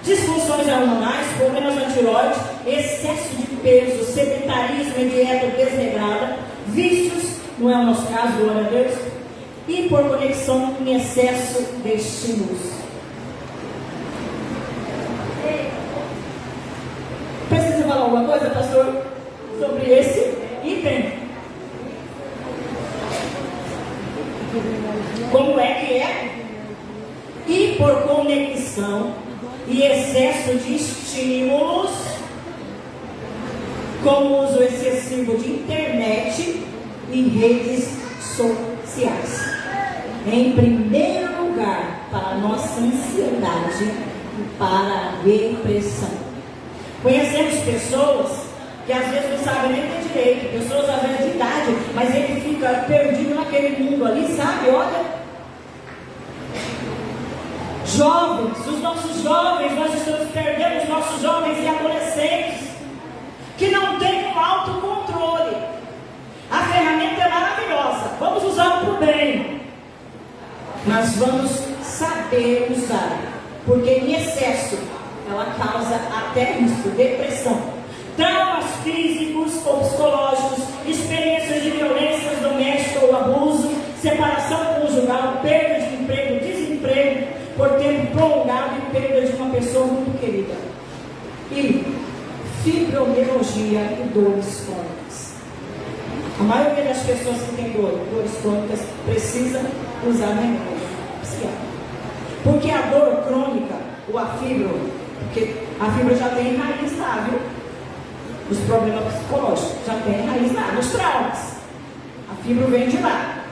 Disfunções hormonais, problemas na tireoide, excesso de peso, sedentarismo e dieta desregrada, vícios, não é o nosso caso, glória a Deus, hiperconexão em excesso de estímulos. Precisa falar alguma coisa, pastor, sobre esse item? Como é que é? Hiperconexão e excesso de estímulos, como uso excessivo de internet e redes sociais. Em primeiro lugar, para a nossa ansiedade e para a depressão. Conhecemos pessoas que às vezes não sabem nem ter direito, pessoas às vezes de idade, mas ele fica perdido naquele mundo ali, sabe? Olha, Jovens, os nossos jovens, nós estamos perdendo os nossos jovens e adolescentes que não têm um autocontrole. A ferramenta é maravilhosa, vamos usá-la para o bem, mas vamos saber usar, porque em excesso ela causa até isso, depressão, traumas físicos ou psicológicos, experiências de violência doméstica ou abuso, separação conjugal, perda de emprego, desemprego por tempo prolongado e perda de uma pessoa muito querida. E fibromialgia e dores crônicas. A maioria das pessoas que têm dores crônicas precisa usar remédio psiquiátrico. Porque a dor crônica, ou a fibro, porque a fibra já tem raiz lá, viu? Os problemas psicológicos já tem raiz lá, nos traumas. A fibra vem de lá.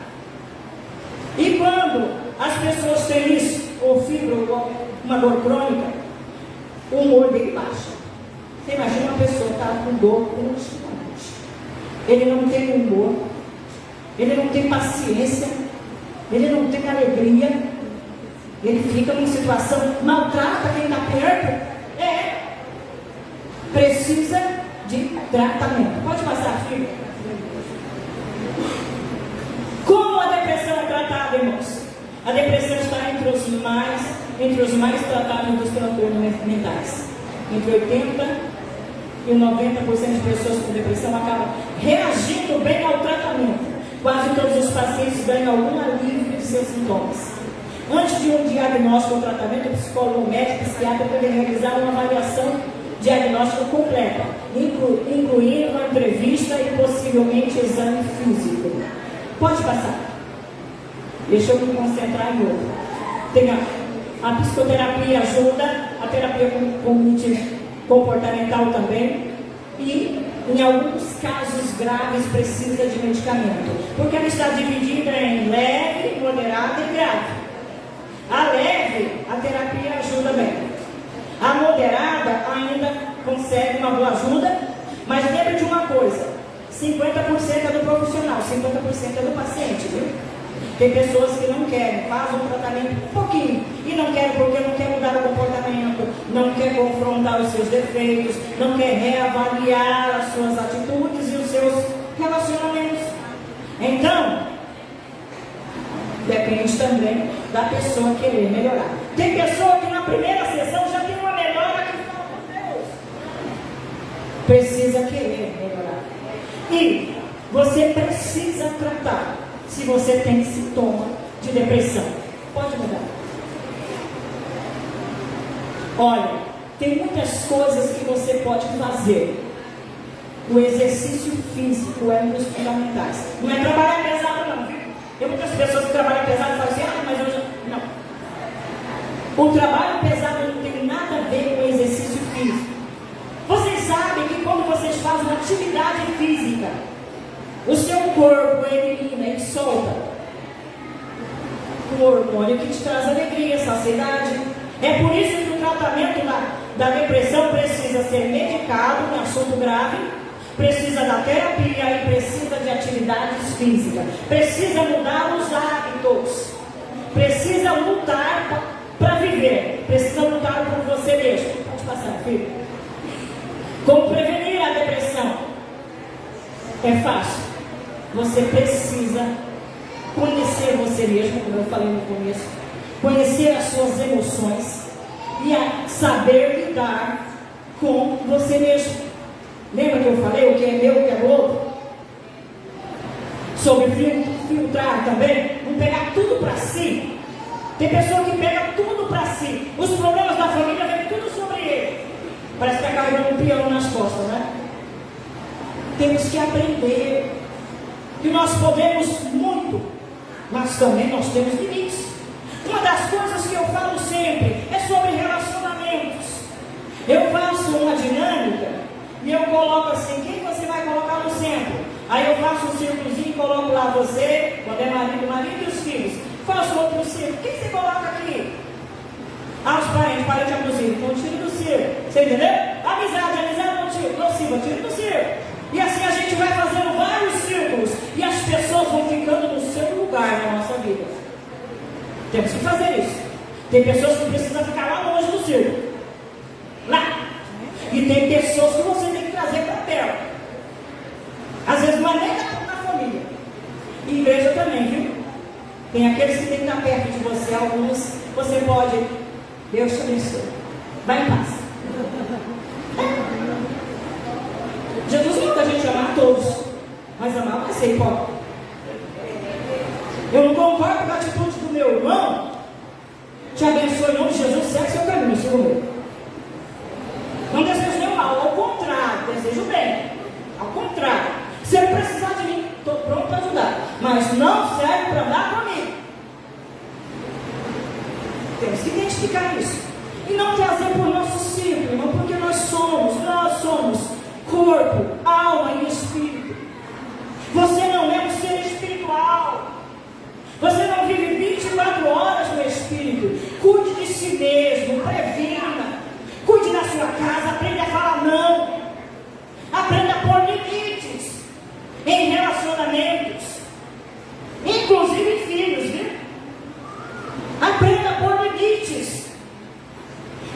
E quando as pessoas têm isso, ou fibro, ou uma dor crônica, o humor dele baixa. Você imagina uma pessoa que está com dor constante. Ele não tem humor, ele não tem paciência, ele não tem alegria, ele fica numa situação, maltrata quem está perto, precisa de tratamento. Pode passar, filho? Como a depressão é tratada, irmãos? A depressão está entre os mais tratados dos transtornos mentais. Entre 80% e 90% de pessoas com depressão acabam reagindo bem ao tratamento. Quase todos os pacientes ganham algum alívio de seus sintomas. Antes de um diagnóstico ou tratamento, o psicólogo ou médico psiquiatra deve realizar uma avaliação diagnóstica completa, incluindo uma entrevista e possivelmente exame físico. Pode passar. Deixa eu me concentrar em outro. Tem a psicoterapia ajuda, a terapia comportamental também, e em alguns casos graves precisa de medicamento, porque ela está dividida em leve, moderada e grave. A leve, a terapia ajuda bem. A moderada ainda consegue uma boa ajuda, mas lembre de uma coisa: 50% é do profissional, 50% é do paciente, viu? Tem pessoas que não querem, fazem um tratamento um pouquinho, e não querem porque não quer mudar o comportamento, não quer confrontar os seus defeitos, não quer reavaliar as suas atitudes e os seus relacionamentos. Então, depende também da pessoa querer melhorar. Tem pessoa que na primeira sessão já tem uma melhora que fala, meu Deus, precisa querer melhorar. E você precisa tratar se você tem sintoma de depressão. Pode mudar. Olha, tem muitas coisas que você pode fazer. O exercício físico é um dos fundamentais. Não é trabalhar pesado não, viu? Tem muitas pessoas que trabalham pesado e falam assim, mas eu já... Não. O trabalho pesado não tem nada a ver com o exercício físico. Vocês sabem que quando vocês fazem uma atividade física, o seu corpo elimina e solta um hormônio que te traz alegria, saciedade. É por isso que o tratamento da depressão precisa ser medicado, um assunto grave, precisa da terapia e precisa de atividades físicas. Precisa mudar os hábitos. Precisa lutar para viver. Precisa lutar por você mesmo. Pode passar, filho. Como prevenir a depressão? É fácil. Você precisa conhecer você mesmo, como eu falei no começo, conhecer as suas emoções e saber lidar com você mesmo. Lembra que eu falei o que é meu e o que é do outro? Sobre filtrar também, não pegar tudo para si. Tem pessoa que pega tudo para si. Os problemas da família vêm tudo sobre ele. Parece que está carregando um piano nas costas, né? Temos que aprender que nós podemos muito, mas também nós temos limites. Uma das coisas que eu falo sempre é sobre relacionamentos. Eu faço uma dinâmica e eu coloco assim, quem você vai colocar no centro? Aí eu faço um círculozinho e coloco lá você, quando é marido e os filhos. Faço outro círculo, quem você coloca aqui? Ah, os parentes abusivos, então tira do círculo. Você entendeu? Amizade nociva, tira do círculo. E assim a gente vai fazendo vários círculos e as pessoas vão ficando no seu lugar na nossa vida. Temos que fazer isso. Tem pessoas que precisam ficar lá longe do circo. Lá. E tem pessoas que você tem que trazer para perto. Às vezes não é nem da família. E igreja também, viu? Tem aqueles que tem que estar perto de você. Alguns você pode. Deus te abençoe. Vai em paz. Jesus manda a gente amar todos. Mas amar vai ser hipócrita. Eu não concordo com a atitude do meu irmão. Te abençoe em nome de Jesus. Segue seu caminho, seu meu. Não desejo nenhum mal. Ao contrário, desejo bem. Ao contrário. Se ele precisar de mim, estou pronto para ajudar. Mas não serve para andar comigo. Temos que identificar isso. E não trazer para o nosso círculo, irmão, porque nós somos corpo, alma e espírito. Você não é um ser espiritual. Você não vive 24 horas no espírito. Cuide de si mesmo, previna. Cuide da sua casa, aprenda a falar não. Aprenda a pôr limites em relacionamentos, inclusive filhos, viu? Aprenda a pôr limites.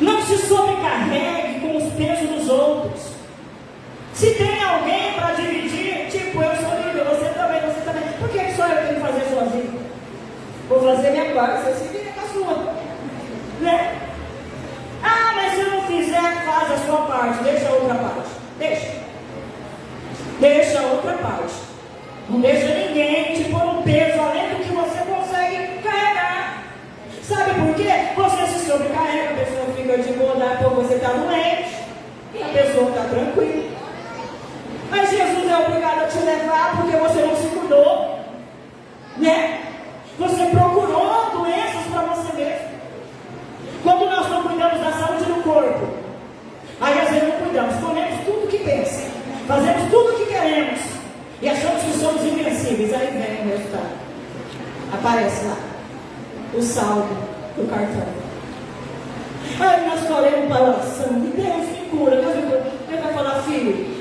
Não se sobrecarregue com os pesos dos outros. Se tem alguém para dividir, tipo, eu sou líder, você também. Por que só eu tenho que fazer sozinho? Vou fazer minha parte, você se vira com a sua. Né? Ah, mas se eu não fizer, faz a sua parte, deixa a outra parte. Deixa a outra parte. Não deixa ninguém te pôr um peso além do que você consegue carregar. Sabe por quê? Você se sobrecarrega, a pessoa fica de boa, porque você está doente e a pessoa está tranquila. Mas Jesus é obrigado a te levar porque você não se cuidou, né? Você procurou doenças para você mesmo. Quando nós não cuidamos da saúde do corpo, aí às vezes não cuidamos, comemos tudo que pensa, fazemos tudo que queremos e achamos que somos invencíveis. Aí vem o resultado, aparece lá o saldo do cartão. Aí nós falamos para a oração, e Deus me cura. Ele vai falar: filho,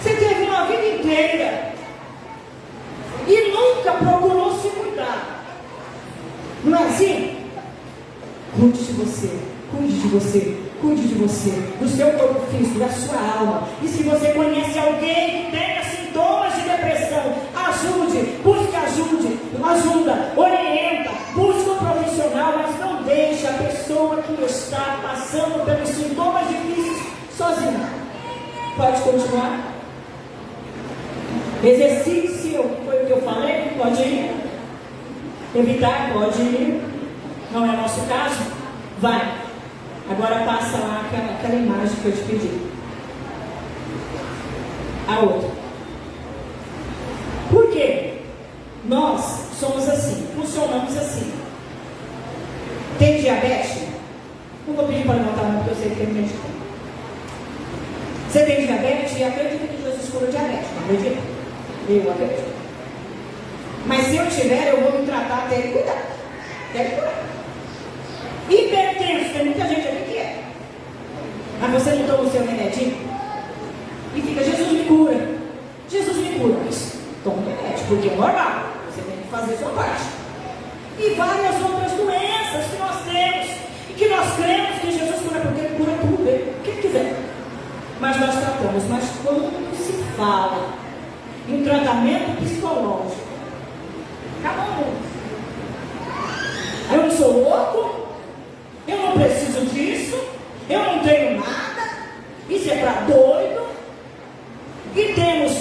você teve uma vida inteira e nunca procurou se cuidar. Não é assim? Cuide de você, cuide de você, cuide de você, do seu corpo físico, da sua alma. E se você conhece alguém que tenha sintomas de depressão, ajude, busque ajuda, orienta, busque um profissional, mas não deixe a pessoa que está passando pelos sintomas difíceis sozinha. Pode continuar? Exercício, foi o que eu falei, pode ir. Evitar, pode ir. Não é nosso caso? Vai. Agora passa lá aquela imagem que eu te pedi. A outra. Por quê? Nós somos assim, funcionamos assim. Tem diabetes? Não vou pedir para levantar a mão, porque eu sei que tem gente que tem. Você tem diabetes e acredita que Jesus curou diabetes, não acredita? Eu acredito. Mas se eu tiver, eu vou me tratar até ele cuidar. Até ele curar. Hipertenso, tem muita gente aqui que é. Mas você não toma o seu remedinho? E fica: Jesus me cura. Jesus me cura. Mas toma o remédio, porque é normal. Você tem que fazer a sua parte. E várias outras doenças que nós temos. E que nós cremos que Jesus cura, porque ele cura tudo, o que ele quiser. Mas nós tratamos. Mas quando se fala em tratamento psicológico, acabou. Eu não sou louco, eu não preciso disso, eu não tenho nada, isso é para doido. E temos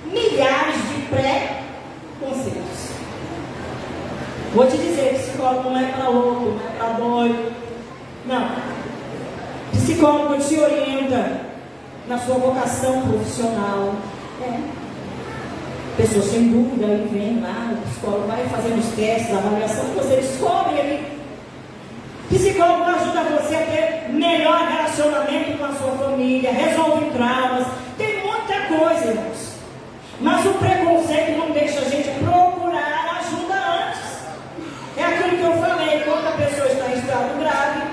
milhares de pré-conceitos. Vou te dizer, psicólogo não é para louco, não é para doido. Não. Psicólogo te orienta na sua vocação profissional. Pessoas sem dúvida, aí vem lá, o psicólogo vai fazendo os testes, a avaliação, você descobre ali. Psicólogo ajuda você a ter melhor relacionamento com a sua família, resolve traumas, tem muita coisa, irmãos. Mas o preconceito não deixa a gente procurar ajuda antes. É aquilo que eu falei, quando a pessoa está em estado grave,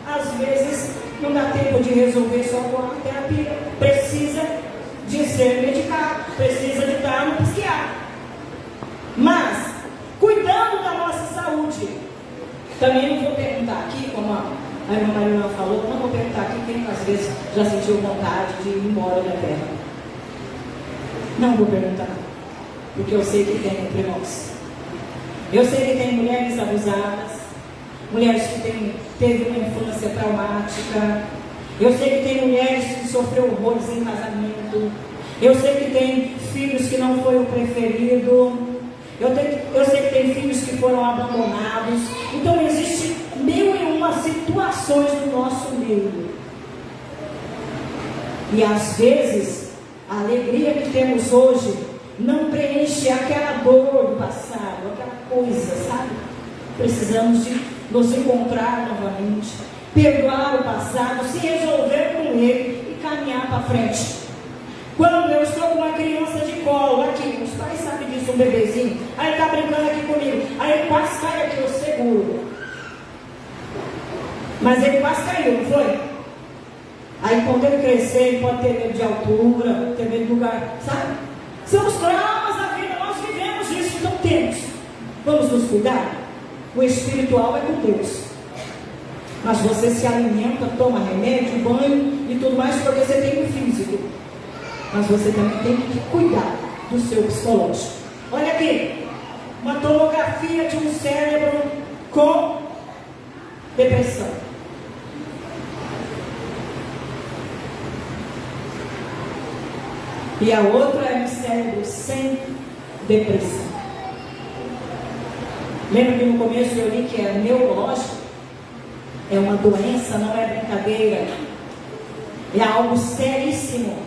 às vezes não dá tempo de resolver só com a terapia, precisa de ser medicado, precisa de estar no psiquiatra. Mas, cuidando da nossa saúde, Também não vou perguntar aqui, como a irmã Marilena falou, não vou perguntar aqui quem às vezes já sentiu vontade de ir embora da terra. Não vou perguntar, porque eu sei que tem entre nós. Eu sei que tem mulheres abusadas, mulheres que teve uma infância traumática. Eu sei que tem mulheres que sofreram horrores em casamento. Eu sei que tem filhos que não foi o preferido. Eu sei que tem filhos que foram abandonados. Então existe 1001 situações no nosso meio. E às vezes a alegria que temos hoje não preenche aquela dor do passado, aquela coisa, sabe? Precisamos de nos encontrar novamente, perdoar o passado, se resolver com ele e caminhar para frente. Quando eu estou com uma criança de colo aqui, os pais sabem disso, um bebezinho, aí ele está brincando aqui comigo, aí ele quase cai aqui, eu seguro. Mas ele quase caiu, não foi? Aí quando ele crescer, ele pode ter medo de altura, ter medo de lugar, sabe? São os traumas da vida, nós vivemos isso, então temos. Vamos nos cuidar? O espiritual é com Deus. Mas você se alimenta, toma remédio, banho e tudo mais, porque você tem o físico. Mas você também tem que cuidar do seu psicológico. Olha aqui, uma tomografia de um cérebro com depressão. E a outra é um cérebro sem depressão. Lembra que no começo eu li que é neurológico? É uma doença, não é brincadeira. É algo seríssimo.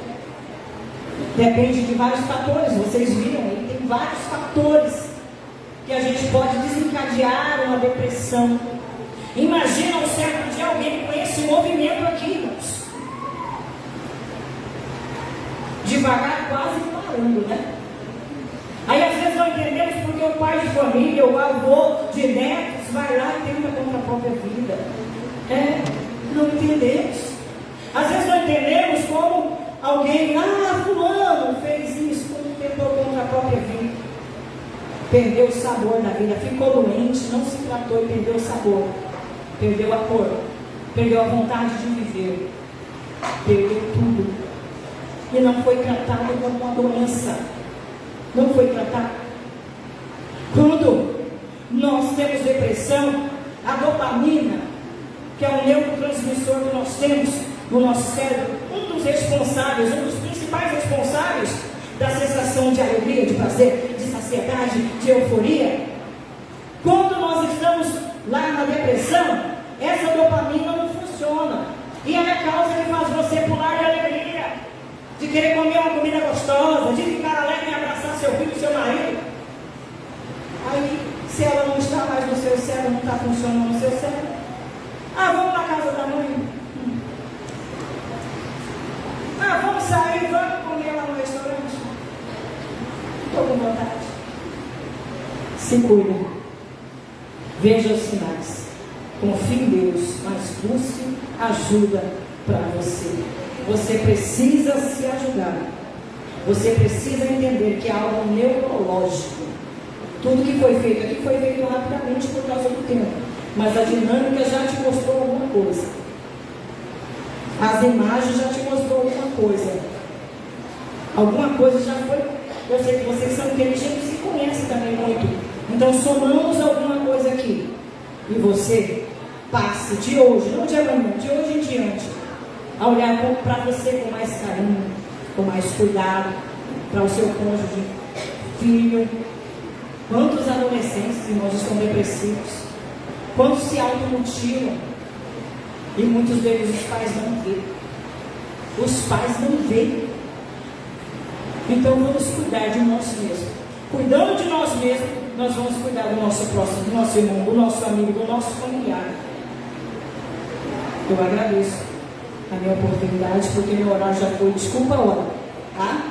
Depende de vários fatores. Vocês viram aí, tem vários fatores que a gente pode desencadear uma depressão. Imagina um cérebro de alguém com esse movimento aqui, irmãos. Devagar, quase parando, né? Aí às vezes não entendemos porque o pai de família, o avô de netos, vai lá e tenta contra a própria vida. Não entendemos. Às vezes não entendemos como alguém, fulano fez isso, como tentou contra a própria vida. Perdeu o sabor da vida, ficou doente, não se tratou e perdeu o sabor. Perdeu a cor, perdeu a vontade de viver. Perdeu tudo. E não foi tratado como uma doença. Não foi tratado. Quando nós temos depressão, a dopamina, que é o neurotransmissor que nós temos no nosso cérebro, um dos principais responsáveis da sensação de alegria, de prazer, de saciedade, de euforia. Quando nós estamos lá na depressão, essa dopamina não funciona. E é a causa que faz você pular de alegria, de querer comer uma comida gostosa, de ficar alegre e abraçar seu filho e seu marido. Aí, se ela não está mais no seu cérebro, não está funcionando no seu cérebro, vamos na casa da mãe. Vamos sair, vamos comer lá no restaurante. Estou com vontade. Se cuida. Veja os sinais. Confie em Deus, mas busque ajuda para você. Você precisa se ajudar. Você precisa entender que é algo neurológico. Tudo que foi feito aqui foi feito rapidamente por causa do tempo. Mas a dinâmica já te mostrou alguma coisa. As imagens já te mostrou alguma coisa. Alguma coisa já foi. Eu sei que vocês são inteligentes e conhecem também muito. Então somamos alguma coisa aqui. E você passe de hoje, não de amanhã, de hoje em diante, a olhar para você com mais carinho, com mais cuidado, para o seu cônjuge, filho. Quantos adolescentes, irmãos, estão depressivos? Quantos se automutilam? E muitos deles os pais não vêem. Os pais não veem. Então vamos cuidar de nós mesmos. Cuidando de nós mesmos, nós vamos cuidar do nosso próximo, do nosso irmão, do nosso amigo, do nosso familiar. Eu agradeço a minha oportunidade, porque meu horário já foi. Desculpa a hora, tá?